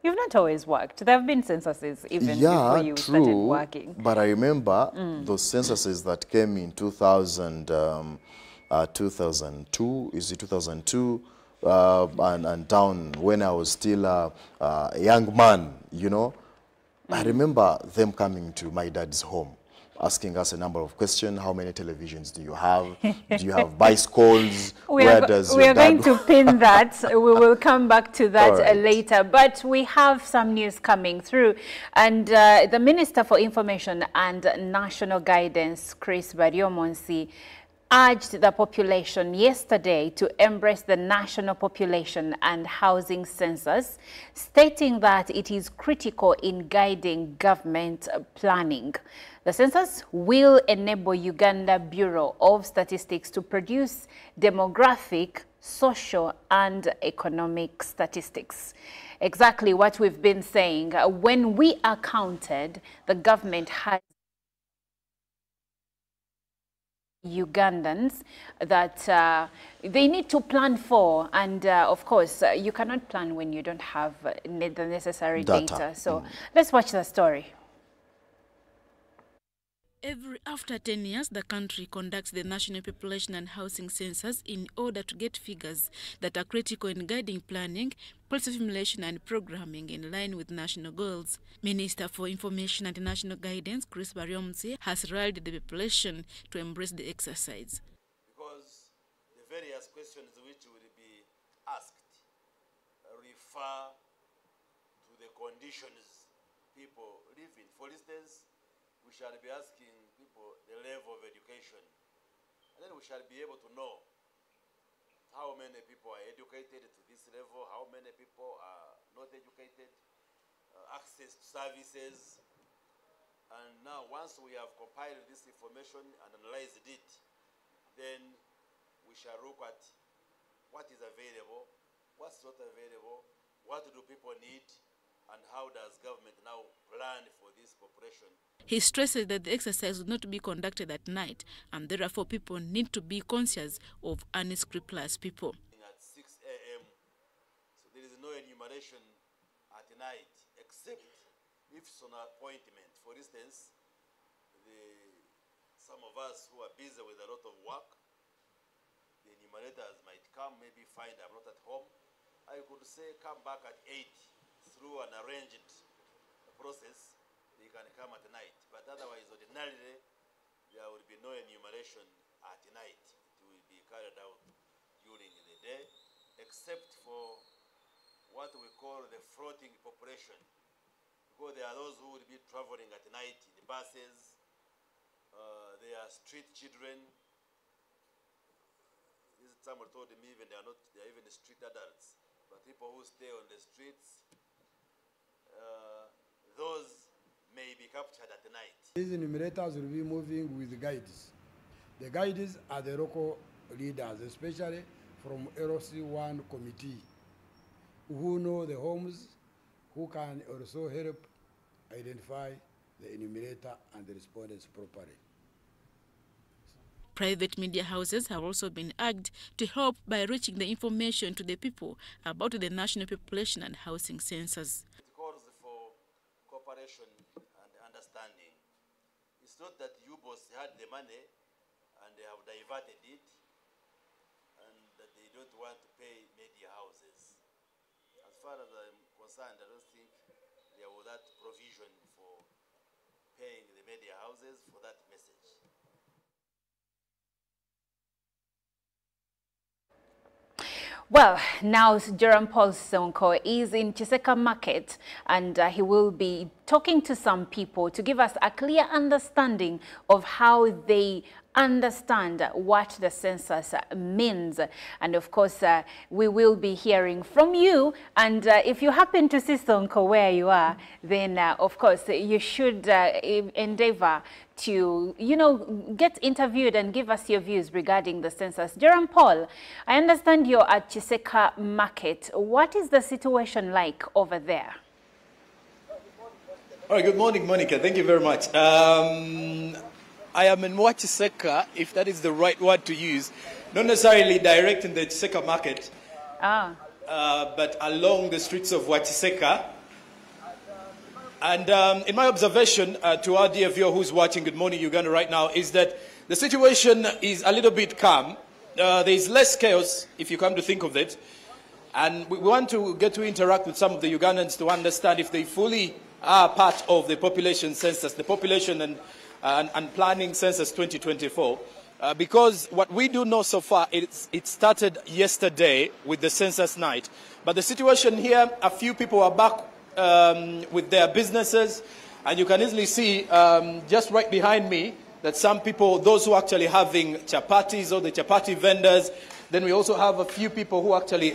You've not always worked. There have been censuses even before you started working. But I remember those censuses that came in 2002, is it 2002? And down when I was still a young man, you know. I remember them coming to my dad's home, asking us a number of questions. How many televisions do you have? Do you have bicycles? We are going to pin that. We will come back to that later. But we have some news coming through. And the Minister for Information and National Guidance, Chris Baryomonsi, urged the population yesterday to embrace the national population and housing census, stating that it is critical in guiding government planning. The census will enable Uganda Bureau of Statistics to produce demographic, social, and economic statistics. Exactly what we've been saying. When we are counted, the government has Ugandans that they need to plan for, and of course you cannot plan when you don't have the necessary data. So let's watch the story. After 10 years, the country conducts the National Population and Housing Census in order to get figures that are critical in guiding planning, policy formulation and programming in line with national goals. Minister for Information and National Guidance, Chris Baryomonsi, has rallied the population to embrace the exercise. Because the various questions which will be asked refer to the conditions people live in. For instance, we shall be asking people the level of education, and then we shall be able to know how many people are educated to this level, how many people are not educated, access to services. And now once we have compiled this information and analyzed it, then we shall look at what is available, what's not available, what do people need, and how does government now plan for this population. He stresses that the exercise will not be conducted at night, and therefore people need to be conscious of unscrupulous people. At 6 a.m., so there is no enumeration at night, except if it's on appointment. For instance, some of us who are busy with a lot of work, the enumerators might come, maybe find I'm not at home. I could say come back at 8 through an arranged process. They can come at night, but otherwise ordinarily there will be no enumeration at night. It will be carried out during the day, except for what we call the floating population, because there are those who will be traveling at night in the buses. They are street children. Someone told me even they are even street adults, but people who stay on the streets, those may be captured at night. These enumerators will be moving with guides. The guides are the local leaders, especially from LC1 committee, who know the homes, who can also help identify the enumerator and the respondents properly. Private media houses have also been urged to help by reaching the information to the people about the National Population and Housing Census. It calls for cooperation and understanding. It's not that UBOS had the money and they have diverted it and that they don't want to pay media houses. As far as I'm concerned, I don't think there was that provision for paying the media houses for that message. Well, now Jerome Paul Sonko is in Chiseka Market, and he will be talking to some people to give us a clear understanding of how they understand what the census means. And of course, we will be hearing from you. And if you happen to see Sonko where you are, then of course, you should endeavor to, get interviewed and give us your views regarding the census. Jerome Paul, I understand you're at Chiseka Market. What is the situation like over there? All right, good morning, Monica. Thank you very much. I am in Chiseka, if that is the right word to use. Not necessarily direct in the Chiseka Market, but along the streets of Chiseka. And in my observation to our dear viewer who's watching Good Morning Uganda right now is that the situation is a little bit calm. There is less chaos, if you come to think of it. And we want to get to interact with some of the Ugandans to understand if they fully are part of the population census, the population and planning census 2024. Because what we do know so far, it started yesterday with the census night. But the situation here, a few people are back with their businesses, and you can easily see just right behind me that some people, those who are actually having chapatis or the chapati vendors, then we also have a few people who are actually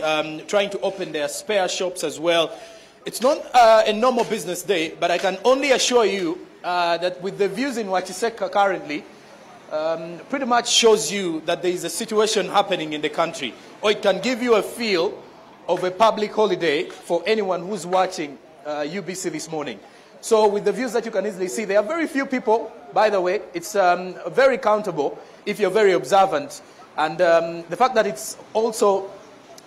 trying to open their spare shops as well. It's not a normal business day, but I can only assure you that with the views in Chiseka currently, pretty much shows you that there is a situation happening in the country, or it can give you a feel of a public holiday for anyone who's watching UBC this morning. So with the views that you can easily see, there are very few people, by the way. It's very countable if you're very observant. And the fact that it's also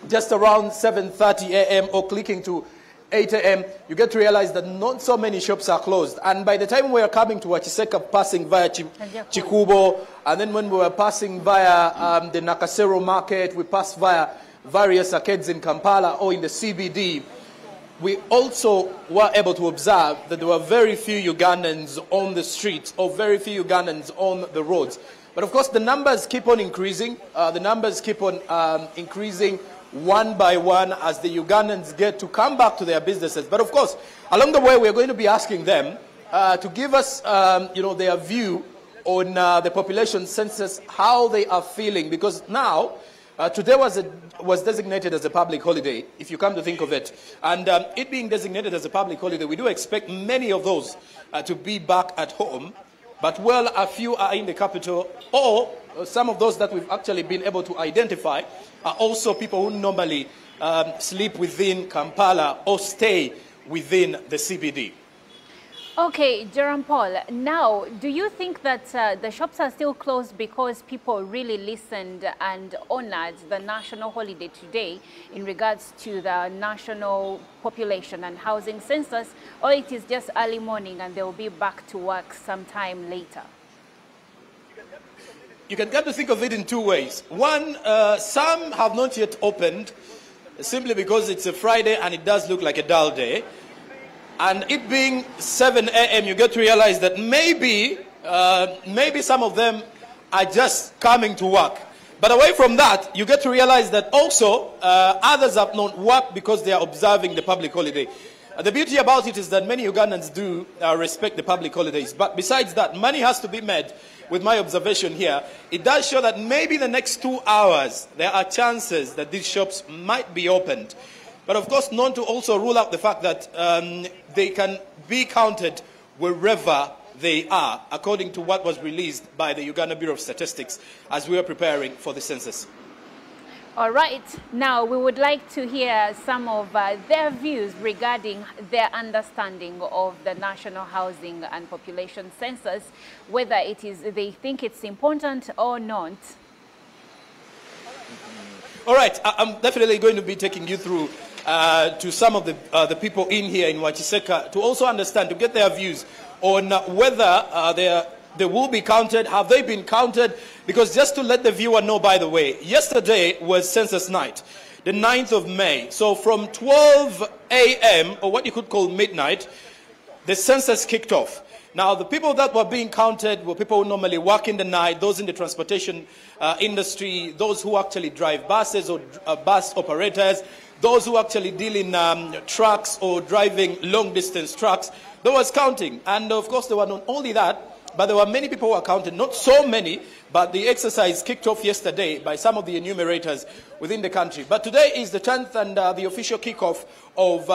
just around 7:30 a.m. or clicking to 8 a.m., you get to realize that not so many shops are closed. And by the time we are coming to Chiseka, passing via Chikubo, and then when we were passing via the Nakasero market, we passed via various arcades in Kampala or in the CBD, we also were able to observe that there were very few Ugandans on the streets or very few Ugandans on the roads. But of course, the numbers keep on increasing. The numbers keep on increasing one by one as the Ugandans get to come back to their businesses. But of course, along the way, we're going to be asking them to give us, their view on the population census, how they are feeling. Because now, today was designated as a public holiday, if you come to think of it. And it being designated as a public holiday, we do expect many of those to be back at home. But well, a few are in the capital, or some of those that we've actually been able to identify are also people who normally sleep within Kampala or stay within the CBD. Okay, Jerome Paul, now, do you think that the shops are still closed because people really listened and honored the national holiday today in regards to the national population and housing census, or it is just early morning and they will be back to work sometime later? You can come to think of it in two ways. One, some have not yet opened simply because it's a Friday and it does look like a dull day. And it being 7 a.m., you get to realize that maybe some of them are just coming to work. But away from that, you get to realize that also others have not worked because they are observing the public holiday. The beauty about it is that many Ugandans do respect the public holidays. But besides that, money has to be made. With my observation here, it does show that maybe the next 2 hours, there are chances that these shops might be opened. But of course, not to also rule out the fact that they can be counted wherever they are, according to what was released by the Uganda Bureau of Statistics as we are preparing for the census. All right. Now, we would like to hear some of their views regarding their understanding of the National Housing and Population Census, whether it is they think it's important or not. All right. I'm definitely going to be taking you through to some of the people in here in Chiseka to also understand, to get their views on whether they will be counted, have they been counted? Because just to let the viewer know, by the way, yesterday was census night, the 9th of May. So from 12 a.m., or what you could call midnight, the census kicked off. Now, the people that were being counted were people who normally work in the night, those in the transportation industry, those who actually drive buses or bus operators, those who actually deal in trucks or driving long-distance trucks, there was counting. And, of course, there were not only that, but there were many people who were counted, not so many, but the exercise kicked off yesterday by some of the enumerators within the country. But today is the 10th and the official kickoff of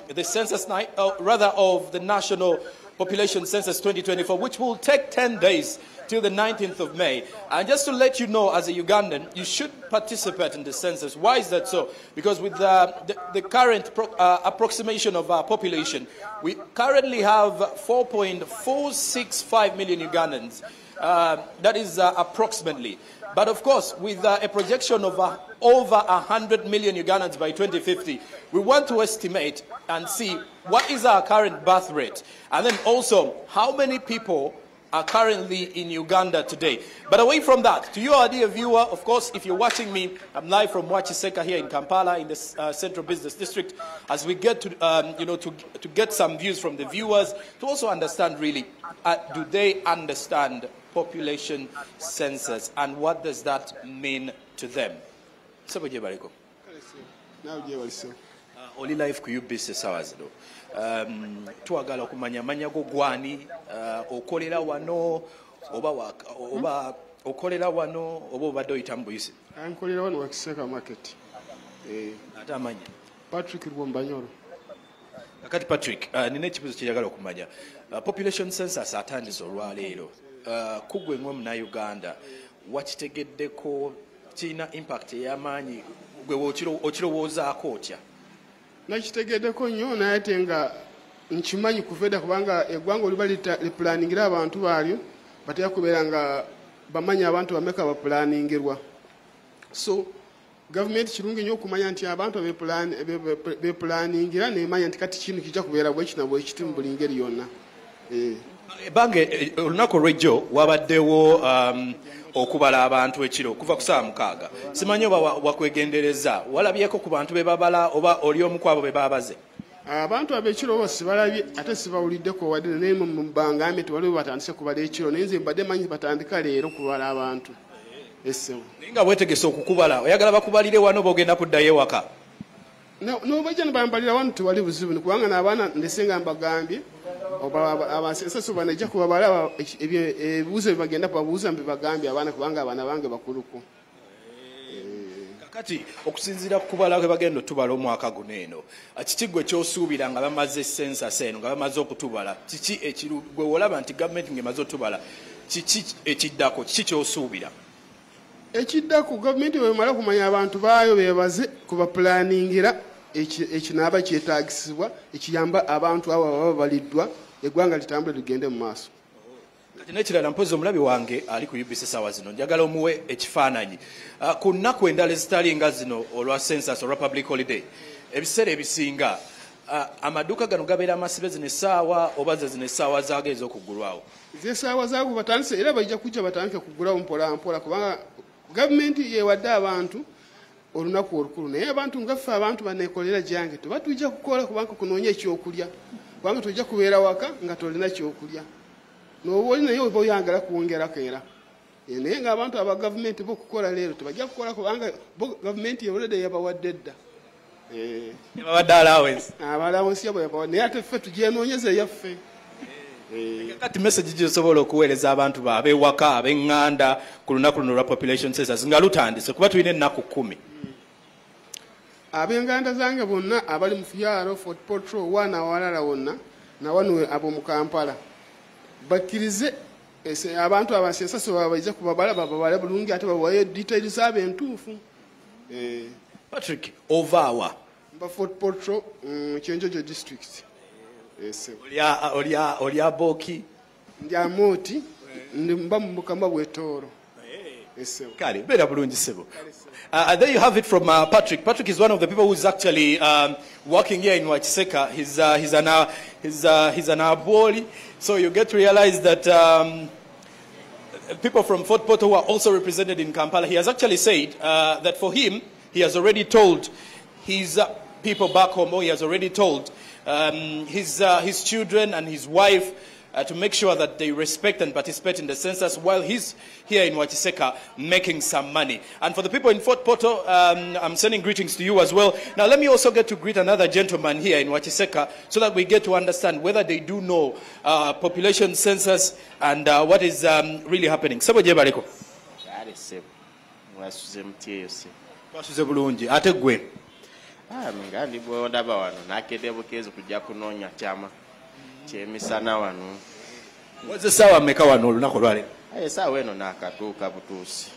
the census night, rather of the National Population Census 2024, which will take 10 days till the 19th of May. And just to let you know, as a Ugandan, you should participate in the census. Why is that so? Because with the current approximation of our population, we currently have 4.465 million Ugandans. That is approximately. But of course, with a projection of over 100 million Ugandans by 2050, we want to estimate and see what is our current birth rate, and then also how many people are currently in Uganda today. But away from that, to you, our dear viewer, of course, if you're watching me, I'm live from Wachiseka here in Kampala in the Central Business District, as we get to, to get some views from the viewers, to also understand really, do they understand population census and what does that mean to them? Oli life ku UBC sawazi do. Twagala okumanya manya go gwani okolera wano oba okolera wano oba obadde oyitambu yise. Ankolera wano Wakiseka market. Ate amanya. Patrick Rwombanyoro. Kakati Patrick, nina ekibuzo kyeyagala okumanya. Population census atandise olwaleero. Kugwe ng'omu na Uganda wakitegeddeko kirina impact ey'amaanyi gwe okirowoozaako otya? Nakitegeddeko nnyo naye ate nga nkimanyi kuva edda kubanga eggwanga oliba lipulaningira abantu baalyo batera kubeera nga bamanyi abantu bameka bapulaningirwa. So gavumenti kirungi nnyo okumanya nti abantu bepulaningira nemanya nti kati kintu kijja kubeera bwe kino bwe kiti mu buli ngeri yonna. Bange olunaku olw'ejjo wabaddewo okubala abantu ekiro kuva ku ssaawa 6. Simanyi oba wakwegendereza walabyeko ku bantu be babala oba oli omu ku abo be baabaze? Abantu ab'ekiro bo sibalabye ate sibawuliddeko wadde naye mubangambye tewaliwo batandise kubala ekiro naye nze mbadde manyi batandika leero kubala abantu. Naye nga weetegese okukubala oyagala bakubalire wano b'ogenda kuddayo ewaka? N'obajja ne bambalira wano tewali buzibu kubanga n'abaana ndese nga mbagambye abasensaso banajja kubabala ebibuuzo bye bagenda kubabuuza mbe bagambye abaana kubanga abaana bange bakuluko. Kakati okusinziira ku kubala kwe bagenda otubala omwaka guno eno, kiki gwe ky'osuubira nga bamaze census eno nga bamaze okutubala? Kiki gwe olaba nti gavumenti ng'emaze otubala kiki ekiddako, kiki ky'osuubira? Ekiddako gavumenti bw'emala kumanya abantu baayo beebaze kubapulaningira ekinaaba kyetaagisibwa ekiyamba abantu abo baba baliddwa eggwanga litambule ligende mu maaso. Kati n'ekirala mpozi omulabi wange ali ku UBC ssaawa zino njagala omuwe ekifaananyi ku nnaku endala ezitalinga zino olwa census olwa public holiday ebiseera ebisinga amaduuka gano gabeera amasibe zino essaawa oba ze zino essaawa zaago ez'okuggulwawo? Z'essaawa zaago batandise era bajja kujja batandike kuggulawo mpola mpola kubanga gavumenti yeewadde abantu olunaku olukulu naye abantu ngaffe abantu baneekolera gyange tuba tujja kukola kubanga kunoonya ekyokulya kubanga tujja kubeera waka nga tolina kyokulya n'oba oli naye oba oyagala kuwongerako era naye ng'abantu aba gavumenti bokukola leero tebajja kukola kubanga gavumenti yewolede yabawadde edda yabawadde allowance allowance yabwe yabawadde naye ate ffe tugyenoonyeza eyaffe. Kati message gyosobola okuweereza abantu baabe ewaka ab'eŋŋanda ku lunaku luno lwa population census nga lutandise kuba tulina ennaku 10. Ab'enganda zange bonna abali mu Fyaro, Fort Portal, wana awalala wonna na wano ab'omu Kampala bakkirize abantu abasensaso bajja kubabala bababale bulungi ate babawe details zabo entuufu. Patrick ovaawa? Mba Fort Portal, Kyenjojo district. Olya Boki? Ndi Amoti, mba mu Bukama bw'Etooro. Kale, beera bulungi sebo. There you have it from Patrick. Patrick is one of the people who's actually working here in Wachiseka. He's an Aboli. So you get to realize that people from Fort Portal who are also represented in Kampala, he has actually said that for him, he has already told his people back home, or he has already told his children and his wife to make sure that they respect and participate in the census while he's here in Wachiseka making some money. And for the people in Fort Portal, I'm sending greetings to you as well. Now let me also get to greet another gentleman here in Wachiseka so that we get to understand whether they do know population census and what is really happening. Sabo je baliko? Twasuze bulungi ate gwe ngandi bwe ndaba wano nakedde bukeezi kujja kunoonya kyama kyemisana wano. Wazze saawa mmeka wano olunaku lwaleero? Essaawa eno naakatuuka butuusi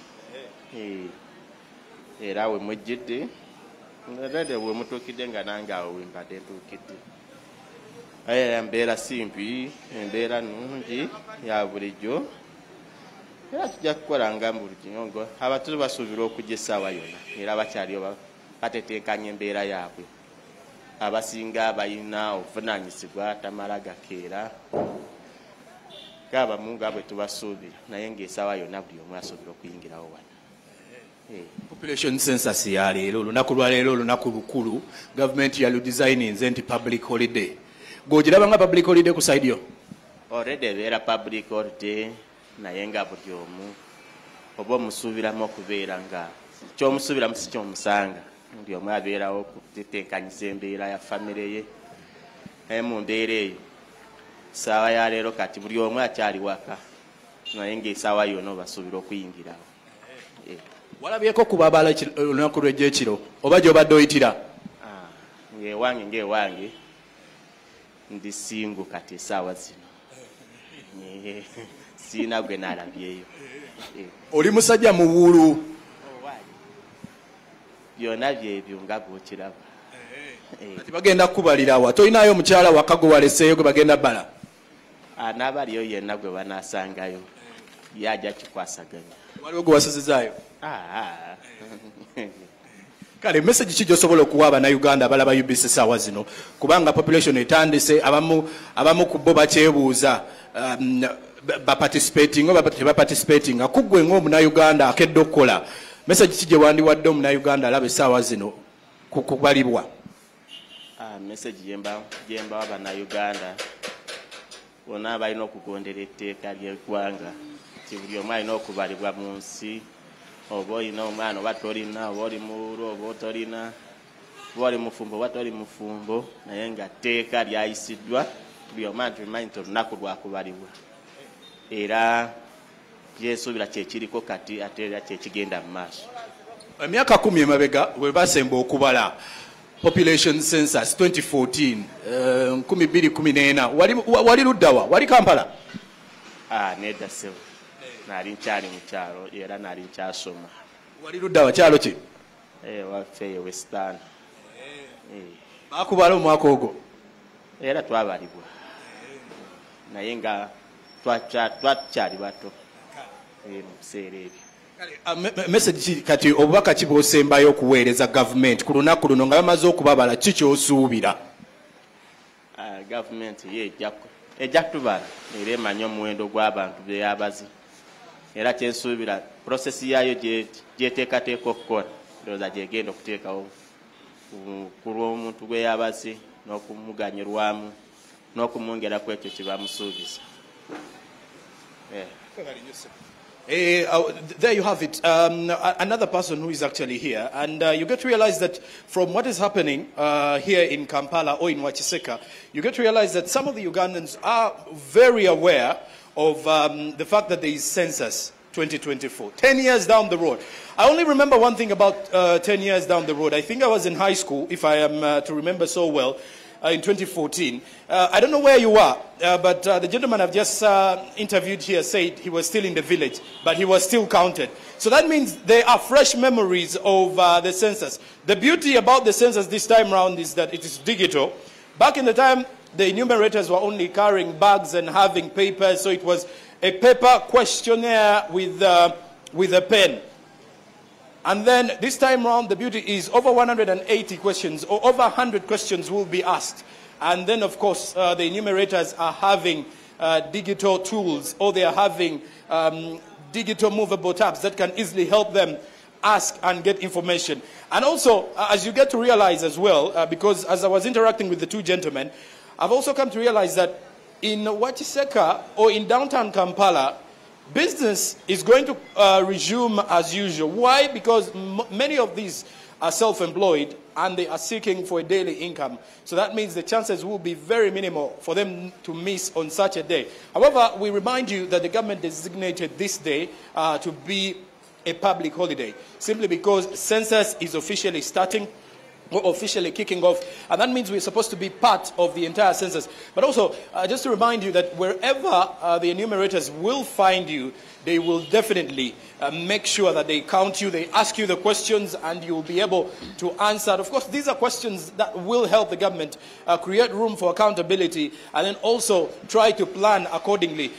era we mujjidde rede we mutuukidde nga nange awo we mbadde ntuukidde. Embeera simpi, embeera nnungi ya bulijjo era tujja kukola nga bulijjo. Abatuuze basuubira okujja essaawa yonna era bakyaliyo bateteekanya embeera yaabwe. Abasinga balina obuvunaanyizibwa tamala gakeera gaabamu nga bwe tubasuubira naye ng'essaawa yonna buli omu asuubira okuyingirawo wano. Population census ya leero olunaku lwaleero olunaku lukulu gavumenti yaludesigninze nti public holiday. Gw'ogiraba nga public holiday ku side yo? Already ebeera public holiday naye nga buli omu oba omusuubiramu okubeera nga ky'omusuubiramu si ky'omusanga. Buli omu abeerawo okutetenkanyisa embeera ya famire ye. Naye mu mbeera eyo essaawa ya leero kati buli omu akyali waka naye ng'essaawa yonna obasuubira okuyingirawo. Walabyeko ku baabala olunaku lw'egyekiro oba gy'obadde oyitira? Ng'ewange ndi singu kati essaawa zino siina gwe naalabyeyo. Oli musajja muwulu? Byonna byebyo nga bw'okiraba. Kati bagenda kubalira wa tolinayo omukyala waka gwe waleseeyo gwe bagenda bala? N'abaliyo yenna gwe banaasangayo yajja kikwasaganya. Waliwo gwe wasazizaayo? Kale message ki gy'osobola okuwa Abannayuganda abalaba UBC saawa zino kubanga population etandise abamu ku bo bakyebuuza baparticipating oba tebaparticipating akuggwe ng'Omunnayuganda akedde okukola message ki gye wandiwadde Omunnayuganda alaba essaawa zino kubalibwa? Message gyembawa Abannayuganda bonna balina okugondera etteeka ly'eggwanga nti buli omu alina okubalibwa mu nsi. Oba olina omwana oba tolina, oba oli muwulu oba tolina, oba oli mufumbo oba toli mufumbo, naye nga tteeka lyayisiddwa buli omu tumanyi nti olunaku lwakubalibwa. Era yesuubira kyekiriko kati ate era kyekigenda mu maaso. Emyaka 10 emabega bwe basemba okubala population census 2014 2014 wali luddawa? Wali Kampala? Nedda ssebo nali nkyali mu kyalo era nali nkyasoma. Wali luddawa kyalo ki? Waffe eyo Western. Baakubala omwaka ogwo? Era twabalibwa naye nga twakyali bato mu biseera ebyo. Message kati obubaka ki bw'osembayo okuweereza gavumenti ku lunaku luno nga bamaze okubabala ki ky'osuubira? Gavumenti ye ejja kutubala era emanye omuwendo gw'abantu beyabazi era kyensuubira prosesi yaayo gyeteekateeka okukola ndowooza gyegenda okuteekawo ku lw'omuntu gwe yabazi n'okumuganyirwamu n'okumwongera ku ekyo kye bamusuubiza. There you have it. Another person who is actually here, and you get to realize that from what is happening here in Kampala or in Wachiseka, you get to realize that some of the Ugandans are very aware of the fact that there is census 2024, 10 years down the road. I only remember one thing about 10 years down the road. I think I was in high school, if I am to remember so well, in 2014. I don't know where you are, but the gentleman I've just interviewed here said he was still in the village, but he was still counted. So that means there are fresh memories of the census. The beauty about the census this time around is that it is digital. Back in the time, the enumerators were only carrying bags and having papers, so it was a paper questionnaire with a pen. And then this time around, the beauty is over 180 questions or over 100 questions will be asked. And then, of course, the enumerators are having digital tools, or they are having digital movable tabs that can easily help them ask and get information. And also, as you get to realize as well, because as I was interacting with the two gentlemen, I've also come to realize that in Wachiseka or in downtown Kampala, business is going to resume as usual. Why? Because many of these are self-employed and they are seeking for a daily income. So that means the chances will be very minimal for them to miss on such a day. However, we remind you that the government designated this day to be a public holiday, simply because census is officially starting or officially kicking off, and that means we're supposed to be part of the entire census. But also, just to remind you that wherever the enumerators will find you, they will definitely make sure that they count you, they ask you the questions, and you'll be able to answer. Of course, these are questions that will help the government create room for accountability, and then also try to plan accordingly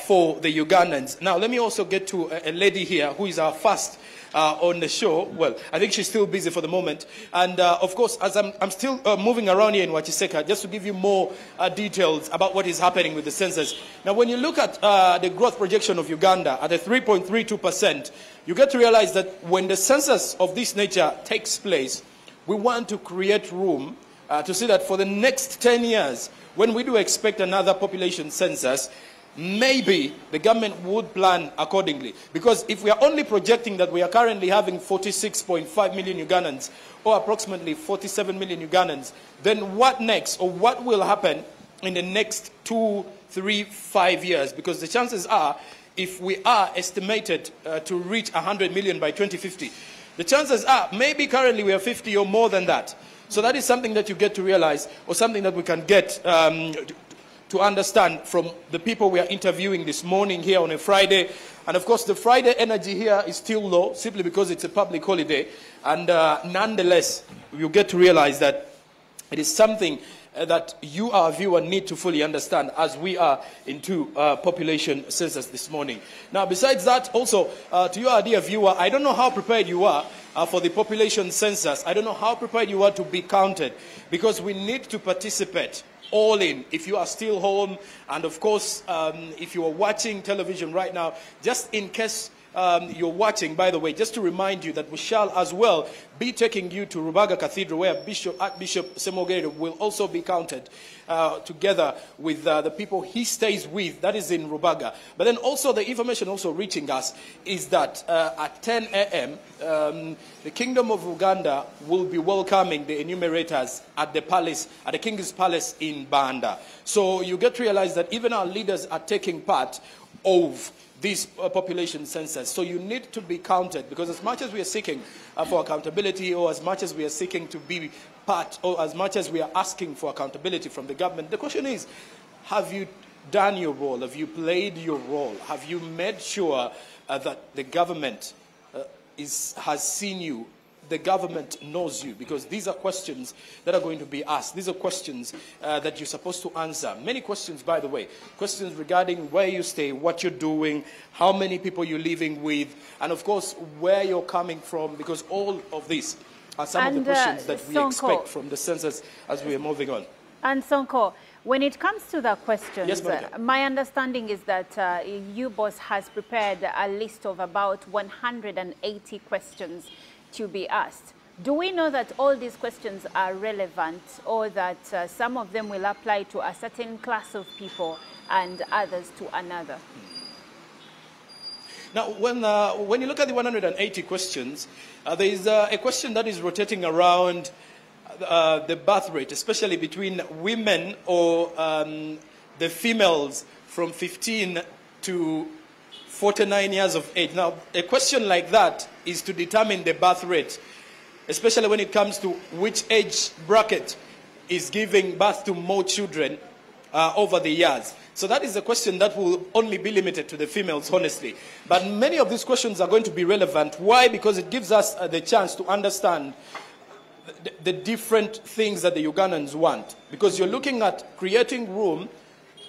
for the Ugandans. Now, let me also get to a lady here who is our first on the show. Well, I think she's still busy for the moment. And of course, as I'm still moving around here in Wachiseka, just to give you more details about what is happening with the census. Now, when you look at the growth projection of Uganda at a 3.32%, you get to realize that when the census of this nature takes place, we want to create room to see that for the next 10 years, when we do expect another population census, maybe the government would plan accordingly. Because if we are only projecting that we are currently having 46.5 million Ugandans, or approximately 47 million Ugandans, then what next, or what will happen in the next 2, 3, 5 years? Because the chances are, if we are estimated to reach 100 million by 2050, the chances are maybe currently we are 50 or more than that. So that is something that you get to realize, or something that we can get to understand from the people we are interviewing this morning here on a Friday. And of course, the Friday energy here is still low, simply because it's a public holiday. And nonetheless, you get to realize that it is something that you, our viewer, need to fully understand as we are into population census this morning. Now, besides that, also, to you, our dear viewer, I don't know how prepared you are for the population census. I don't know how prepared you are to be counted, because we need to participate all in. If you are still home, and of course, if you are watching television right now, just in case you're watching, by the way, just to remind you that we shall as well be taking you to Rubaga Cathedral, where Archbishop Semogere will also be counted together with the people he stays with. That is in Rubaga. But then also the information also reaching us is that at 10 a.m., the Kingdom of Uganda will be welcoming the enumerators at the palace, at the King's Palace in Banda. So you get to realize that even our leaders are taking part of this population census. So you need to be counted, because as much as we are seeking for accountability, or as much as we are seeking to be part, or as much as we are asking for accountability from the government, the question is, have you done your role? Have you played your role? Have you made sure that the government has seen you? The government knows you, because these are questions that are going to be asked. These are questions that you're supposed to answer. Many questions, by the way. Questions regarding where you stay, what you're doing, how many people you're living with, and of course, where you're coming from, because all of these are some of the questions that we expect from the census as we are moving on. And Sonko, when it comes to the questions, yes, my understanding is that UBOS has prepared a list of about 180 questions to be asked. Do we know that all these questions are relevant, or that some of them will apply to a certain class of people and others to another? Now, when you look at the 180 questions, there is a question that is rotating around the birth rate, especially between women or the females from 15 to 49 years of age. Now, a question like that is to determine the birth rate, especially when it comes to which age bracket is giving birth to more children over the years. So that is a question that will only be limited to the females, honestly. But many of these questions are going to be relevant. Why? Because it gives us the chance to understand the different things that the Ugandans want. Because you're looking at creating room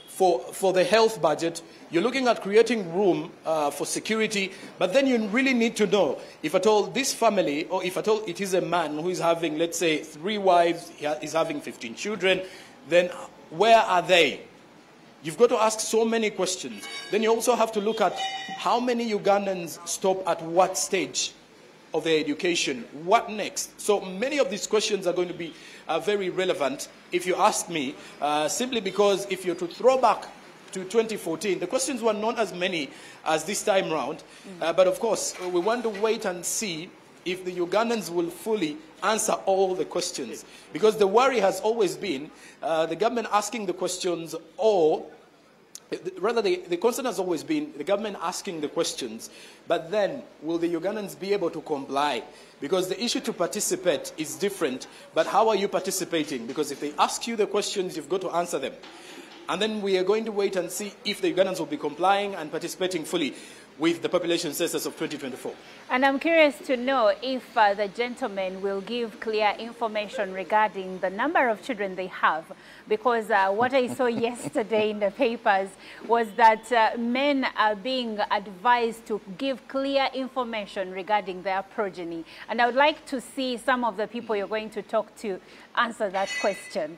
for the health budget, you're looking at creating room for security, but then you really need to know if at all this family, or if at all it is a man who is having, let's say, 3 wives, is having 15 children, then where are they? You've got to ask so many questions. Then you also have to look at how many Ugandans stop at what stage of their education. What next? So many of these questions are going to be very relevant, if you ask me, simply because if you're to throw back to 2014, the questions were not as many as this time round. But of course, we want to wait and see if the Ugandans will fully answer all the questions. Because the worry has always been the government asking the questions, or rather the concern has always been the government asking the questions, but then will the Ugandans be able to comply? Because the issue to participate is different, but how are you participating? Because if they ask you the questions, you've got to answer them. And then we are going to wait and see if the Ugandans will be complying and participating fully with the population census of 2024. And I'm curious to know if the gentlemen will give clear information regarding the number of children they have, because what I saw yesterday in the papers was that men are being advised to give clear information regarding their progeny. And I would like to see some of the people you're going to talk to answer that question.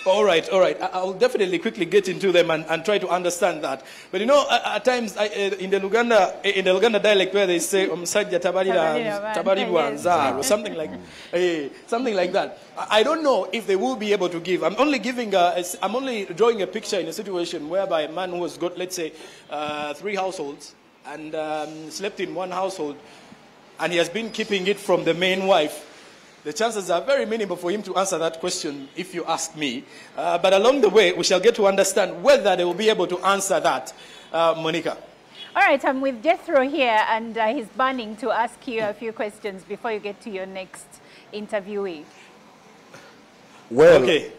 All right. I'll definitely quickly get into them and try to understand that. But you know, at times in the Luganda dialect, where they say "Omusajja tabalirwa," or something like that. I don't know if they will be able to give. I'm only drawing a picture in a situation whereby a man who has got, let's say, 3 households and slept in one household, and he has been keeping it from the main wife. The chances are very minimal for him to answer that question, if you ask me. But along the way, we shall get to understand whether they will be able to answer that. Monica. All right, I'm with Jethro here, and he's burning to ask you a few questions before you get to your next interviewee. Well, okay.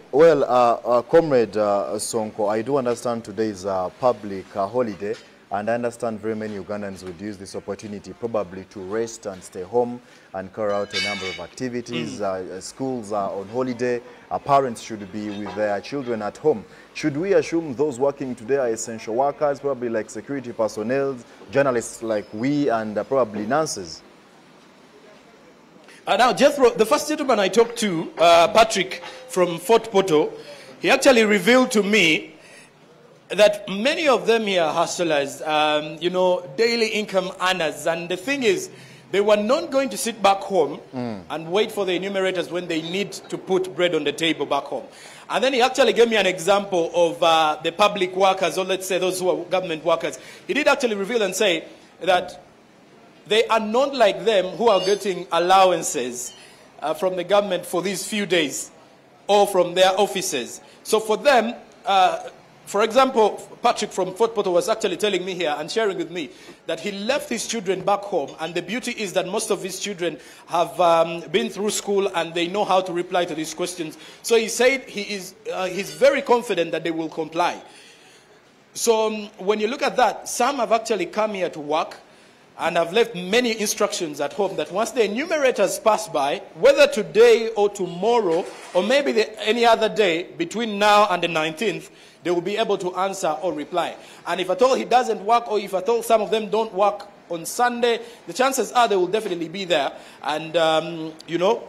Comrade Sonko, I do understand today is a public holiday, and I understand very many Ugandans would use this opportunity probably to rest and stay home and carry out a number of activities. Schools are on holiday. Parents should be with their children at home. Should we assume those working today are essential workers, probably like security personnel, journalists like we, and probably nurses? Now, Jethro, the first gentleman I talked to, Patrick from Fort Portal, he actually revealed to me that many of them here are hustlers, you know, daily income earners. And the thing is, they were not going to sit back home and wait for the enumerators when they need to put bread on the table back home. And then he actually gave me an example of the public workers, or let's say those who are government workers. He did actually reveal and say that they are not like them who are getting allowances from the government for these few days or from their offices. So for them, for example, Patrick from Fort Portal was actually telling me here and sharing with me that he left his children back home, and the beauty is that most of his children have been through school and they know how to reply to these questions. So he said he's very confident that they will comply. So when you look at that, some have actually come here to work and have left many instructions at home that once the enumerators pass by, whether today or tomorrow, or maybe any other day between now and the 19th, they will be able to answer or reply. And if at all he doesn't work, or if at all some of them don't work on Sunday, the chances are they will definitely be there and, you know,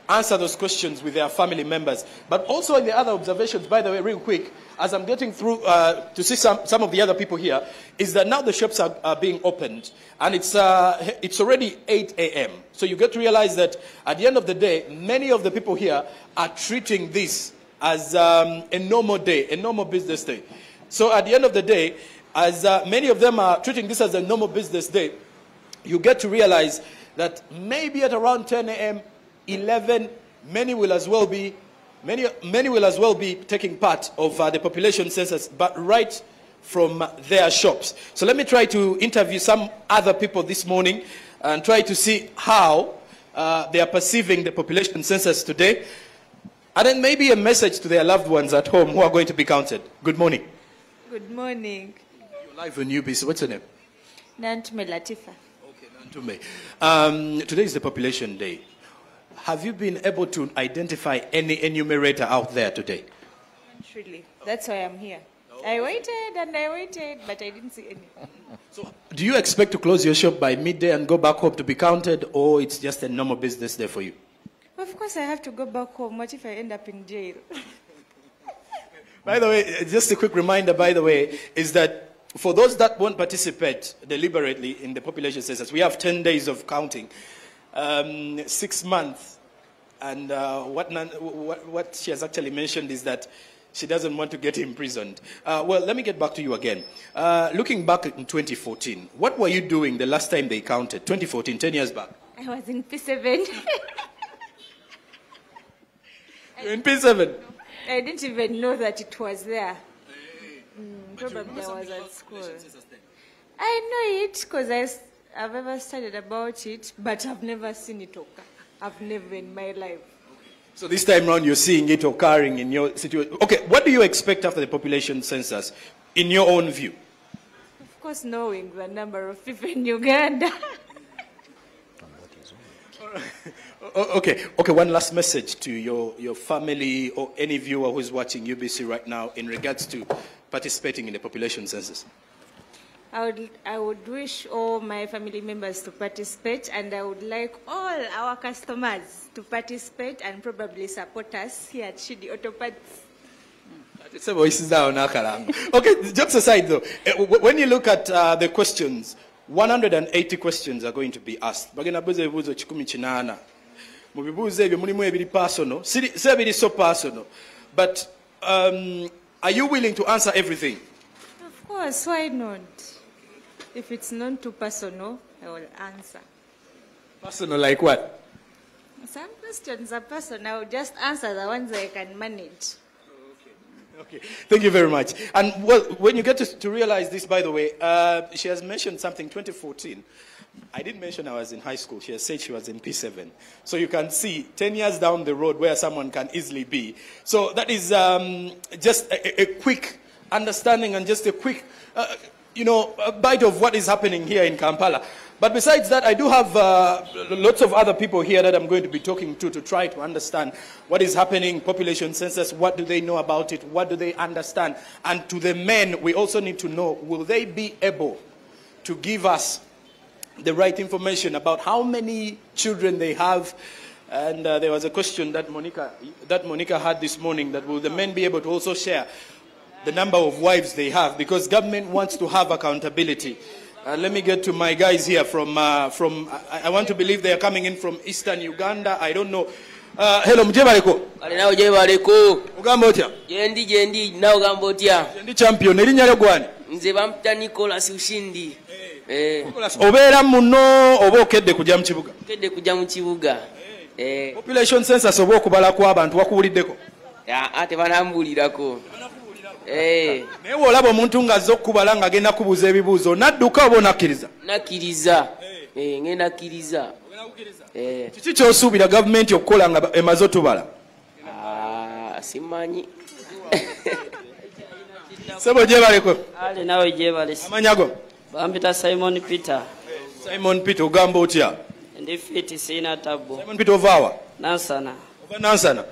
answer those questions with their family members. But also in the other observations, by the way, real quick, as I'm getting through to see some of the other people here, is that now the shops are being opened, and it's already 8 a.m. So you get to realize that at the end of the day, many of the people here are treating this as a normal day, a normal business day. So at the end of the day, as many of them are treating this as a normal business day, you get to realize that maybe at around 10 a.m., 11, many will as well be taking part of the population census, but right from their shops. So let me try to interview some other people this morning and try to see how they are perceiving the population census today, and then maybe a message to their loved ones at home who are going to be counted. Good morning. Good morning. You're live on UBC. What's your name? Nantume Latifa. Okay, Nantume. Today is the population day. Have you been able to identify any enumerator out there today? Not really. That's why I'm here. I waited and I waited, but I didn't see any. So, do you expect to close your shop by midday and go back home to be counted, or it's just a normal business day for you? Of course, I have to go back home. What if I end up in jail? By the way, just a quick reminder, by the way, is that for those that won't participate deliberately in the population census, we have 10 days of counting, 6 months. And what she has actually mentioned is that she doesn't want to get imprisoned. Well, let me get back to you again. Looking back in 2014, what were you doing the last time they counted? 2014, 10 years back. I was in P7. In P7? I didn't even know that it was there. Probably I was at school. I know it because I've ever studied about it, but I've never seen it occur. I've never in my life. So this time around, you're seeing it occurring in your situation. Okay, what do you expect after the population census, in your own view? Of course, knowing the number of people in Uganda. Okay, one last message to your family or any viewer who's watching UBC right now in regards to participating in the population census. I would wish all my family members to participate, and I would like all our customers to participate and probably support us here at Shidi Auto Parts. Okay, jokes aside though, when you look at the questions, 180 questions are going to be asked. Personal, so personal, but are you willing to answer everything? Of course, why not? If it's not too personal, I will answer. Personal like what? Some questions are personal. I will just answer the ones I can manage. Okay, thank you very much. And well, when you get to realize this, by the way, she has mentioned something, 2014. I didn't mention I was in high school. She has said she was in P7. So you can see 10 years down the road where someone can easily be. So that is just a quick understanding and just a quick, a bite of what is happening here in Kampala. But besides that, I do have lots of other people here that I'm going to be talking to try to understand what is happening, population census, what do they know about it, what do they understand. And to the men, we also need to know, will they be able to give us the right information about how many children they have? And there was a question that Monica had this morning, that will the men be able to also share the number of wives they have, because government wants to have accountability. Let me get to my guys here from I want to believe they are coming in from Eastern Uganda. I don't know. Hello, mjebaleko. Alinawo jebaleko. Ugamba otya? Jendi nawo gamba otya? Jendi champion erinnya lyo gwani? Nze bamuta Nicholas Ushindi. Nicholas, obeera muno oba okedde kujja mu kibuga? Okedde kujja mu kibuga. Population census oba okubala kw'abantu wakuwuliddeko? Ate banambulirako. Naye olaba omuntu ng'azze okubala ng'agenda kubuuza ebibuuzo, nadduka oba onakkiriza? Nakkiriza. Ngenda kkiriza. Kiki ky'osuubira gavumenti okukola nga emaze otubala? Simanyi. Sebo gyebaleko. Ale nawe gyebalese. Amanya go? Bampita Simon Peter. Simon Peter, ogamba otya? Ndi fiti sina tabo. Simon Peter ovaawa? Nansana. Ova Nansana.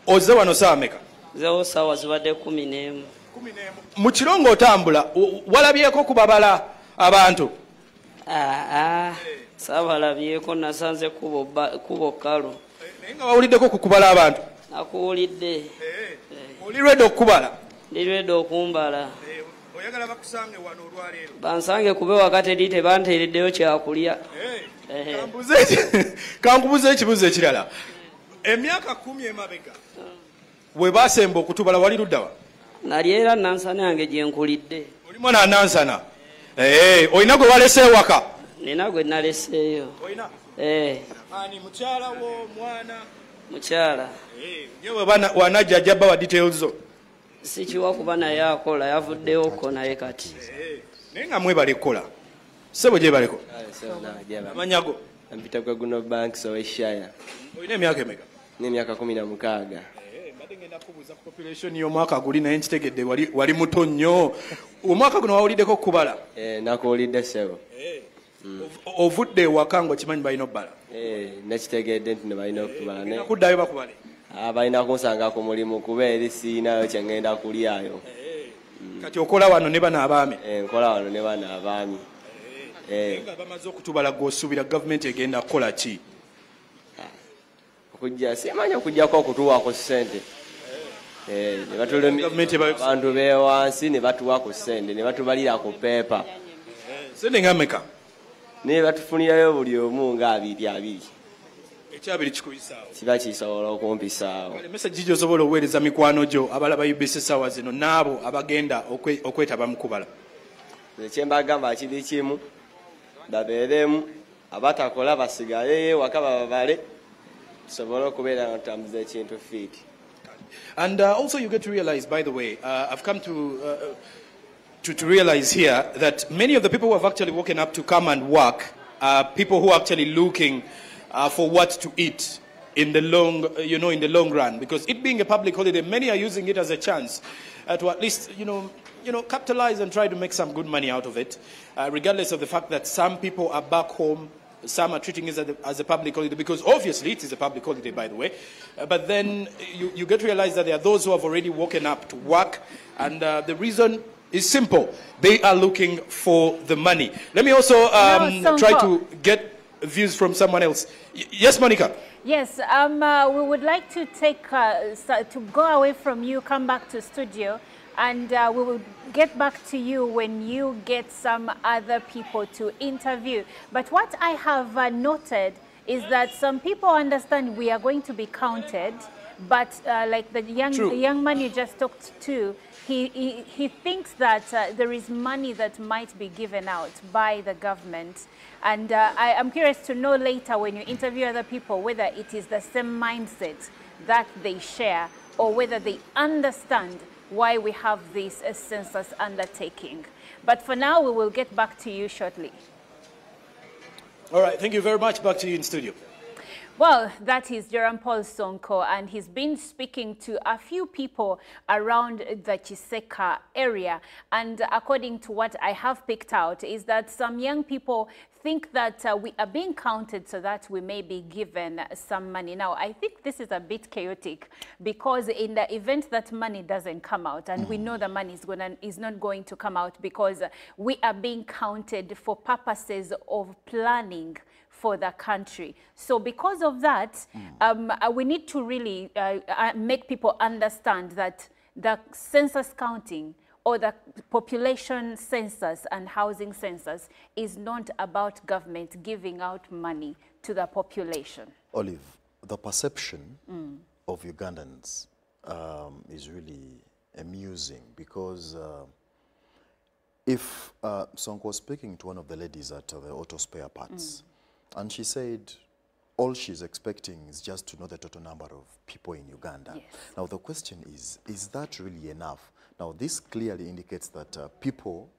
Ozze wano saawa meka? Zewo saawa zibadde 11. Mu kiro ng'otambula walabyeko kubabala abantu? Saabalabyeko, nasanze kubo kalo. Naye nga wawuliddeko ku kubala abantu? Nakuwulidde. Oli lwedde okukubala? Ndi lwedde okumbala. Oyagala bakusange wano olwaleero? Bansange kube wakati eri tebanteereddeyo kyakulya. Kankubuze ekibuzo ekirala. Emyaka 10 emabega we baasemba okutubala wali luddawa? Nali era Nansana yange gye nkulidde. Oli mwana Nansana? Olina gwe walese ewaka? Nina gwe naleseeyo. Olina? Ani mukyala wo, mwana? Mukyala. Ye wanajja ajja bba wa details zo? Sikiwa kuba naye akola, yavuddewoko naye kati. Naye nga mwebale kukola. Ssebo gyebaleko? Amanyago? Ampita kwa guno banks ow'eshaya. Olina emyaka emeka? N'emyaka 16. Mbadde ngenda kubuuza ku population y'omwaka guli naye nkitegedde wali muto nnyo. Omwaka guno wawuliddeko okubala? Nakuwulidde ssebo. Ovudde ewaka ng'okimanyi balina obbala? Nakitegedde nti ne balina okubala. Nakuddayo bakubale? Balina kunsanga ku mulimu kuba eri siinayo kye ngenda kulyayo. Kati okola wano ne bano abaami? Nkola wano ne bano abaami. Nga bamaze okutubala gw'osuubira gavumenti egenda kukola ki? Okujja simanyi okujjako okutuwaako ssente. ne batulema abantu bewansi ne batuwa ku sente ne batubalira ku pepa sente ngameka ne batufunirayo buli omu nga 2 ekyabiri kikuyisaawo kiba kisobola okumpisaawo message gy'osobola oweereza mikwano gyo abalaba UBC essaawa zino n'abo abagenda okwetaba mu kubala kye mbagamba kiri kimu babeeremu abatakola basigale waka babale tusobole okubeera nga tutambuza ekintu fiiti. And also you get to realize, by the way, I've come to realize here that many of the people who have actually woken up to come and work are people who are actually looking for what to eat in the long, in the long run. Because it being a public holiday, many are using it as a chance to at least, capitalize and try to make some good money out of it, regardless of the fact that some people are back home. Some are treating it as a public holiday because obviously it is a public holiday, by the way. But then you get to realize that there are those who have already woken up to work, and the reason is simple. They are looking for the money. Let me also try to get views from someone else. Yes, Monica? Yes, we would like to to go away from you, come back to studio, and we will get back to you when you get some other people to interview. But what I have noted is that some people understand we are going to be counted, but like the young man you just talked to, he thinks that there is money that might be given out by the government. And I am curious to know later when you interview other people whether it is the same mindset that they share or whether they understand why we have this census undertaking. But for now, we will get back to you shortly. All right, thank you very much. Back to you in studio. Well, that is Joram Paul Sonko, and he's been speaking to a few people around the Chiseka area. And according to what I have picked out is that some young people think that we are being counted so that we may be given some money. Now, I think this is a bit chaotic because in the event that money doesn't come out, and we know the money is not going to come out because we are being counted for purposes of planning for the country. So because of that, we need to really make people understand that the census counting or the population census and housing census is not about government giving out money to the population. Olive, the perception of Ugandans is really amusing because if Sonko was speaking to one of the ladies at the auto spare parts, and she said all she's expecting is just to know the total number of people in Uganda. Yes. Now the question is that really enough? Now this clearly indicates that people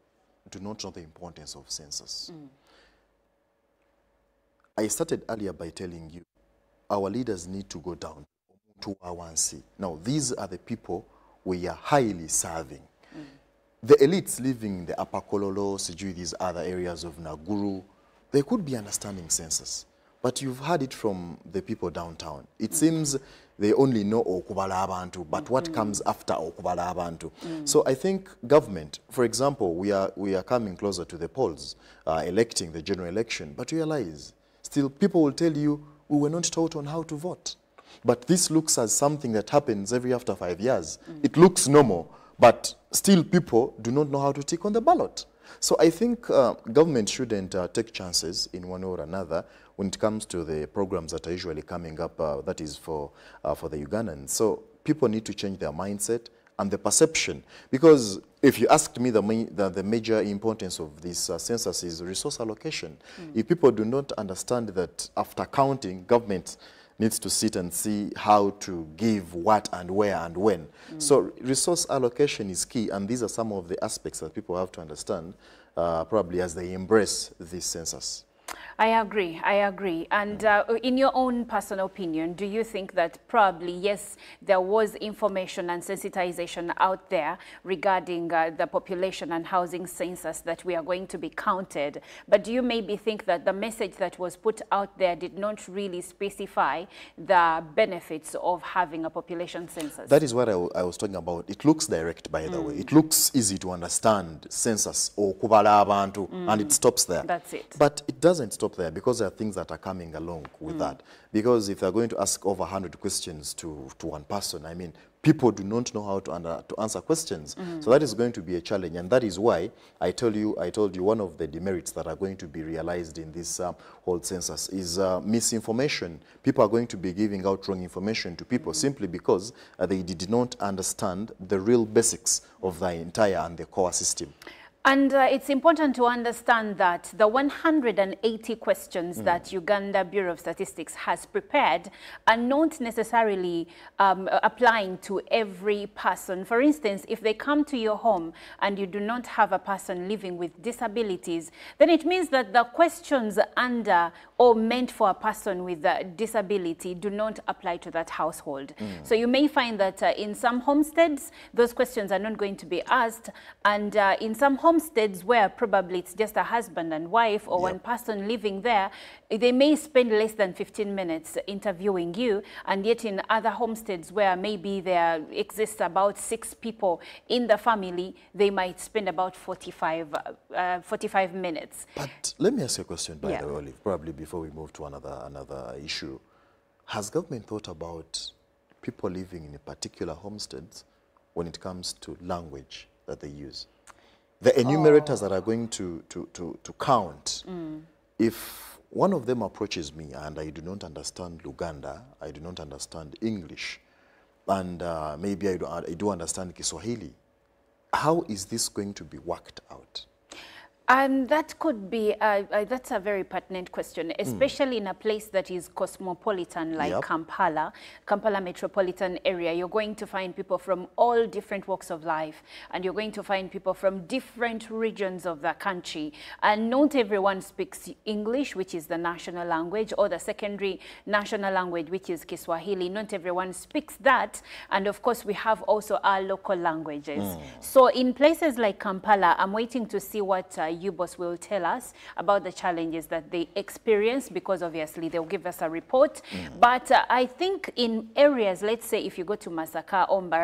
do not know the importance of census. I started earlier by telling you our leaders need to go down to Awansi. Now these are the people we are highly serving. The elites living in the Upper Kololo, Sijui, these other areas of Naguru, they could be understanding census, but you've heard it from the people downtown. It seems they only know Okubala Abantu, but what comes after Okubala Abantu? So I think government, for example, we are coming closer to the polls, electing the general election, but realize, still people will tell you, we were not taught on how to vote. But this looks as something that happens every after 5 years. It looks normal, but still people do not know how to tick on the ballot. So I think government shouldn't take chances in one way or another when it comes to the programs that are usually coming up, that is for the Ugandans. So people need to change their mindset and the perception. Because if you asked me the major importance of this census is resource allocation. If people do not understand that after counting, government needs to sit and see how to give what and where and when. So resource allocation is key, and these are some of the aspects that people have to understand probably as they embrace this census. I agree. And in your own personal opinion, do you think that probably, yes, there was information and sensitization out there regarding the population and housing census that we are going to be counted, but do you maybe think that the message that was put out there did not really specify the benefits of having a population census? That is what I was talking about. It looks direct, by the way. It looks easy to understand census or kubala abantu, and it stops there. That's it. But it doesn't stop stop there because there are things that are coming along with that. Because if they're going to ask over 100 questions to one person, I mean, people do not know how to answer questions. So that is going to be a challenge, and that is why I told you one of the demerits that are going to be realized in this whole census is misinformation. People are going to be giving out wrong information to people simply because they did not understand the real basics of the entire and the core system. And it's important to understand that the 180 questions that Uganda Bureau of Statistics has prepared are not necessarily applying to every person. For instance, if they come to your home and you do not have a person living with disabilities, then it means that the questions under or meant for a person with a disability do not apply to that household. So you may find that in some homesteads, those questions are not going to be asked, and in some homesteads where probably it's just a husband and wife or one person living there, they may spend less than 15 minutes interviewing you, and yet in other homesteads where maybe there exists about 6 people in the family, they might spend about 45 minutes. But let me ask you a question, by the way, Olive, probably before we move to another issue. Has government thought about people living in a particular homesteads when it comes to language that they use? The enumerators that are going to count, if one of them approaches me and I do not understand Luganda, I do not understand English, and maybe I do understand Kiswahili, how is this going to be worked out? That could be, that's a very pertinent question, especially in a place that is cosmopolitan like Kampala metropolitan area. You're going to find people from all different walks of life, and you're going to find people from different regions of the country. And not everyone speaks English, which is the national language, or the secondary national language, which is Kiswahili. Not everyone speaks that. And of course, we have also our local languages. So in places like Kampala, I'm waiting to see what UBOS will tell us about the challenges that they experience, because obviously they'll give us a report. But I think in areas, let's say if you go to Masaka or Mbarara,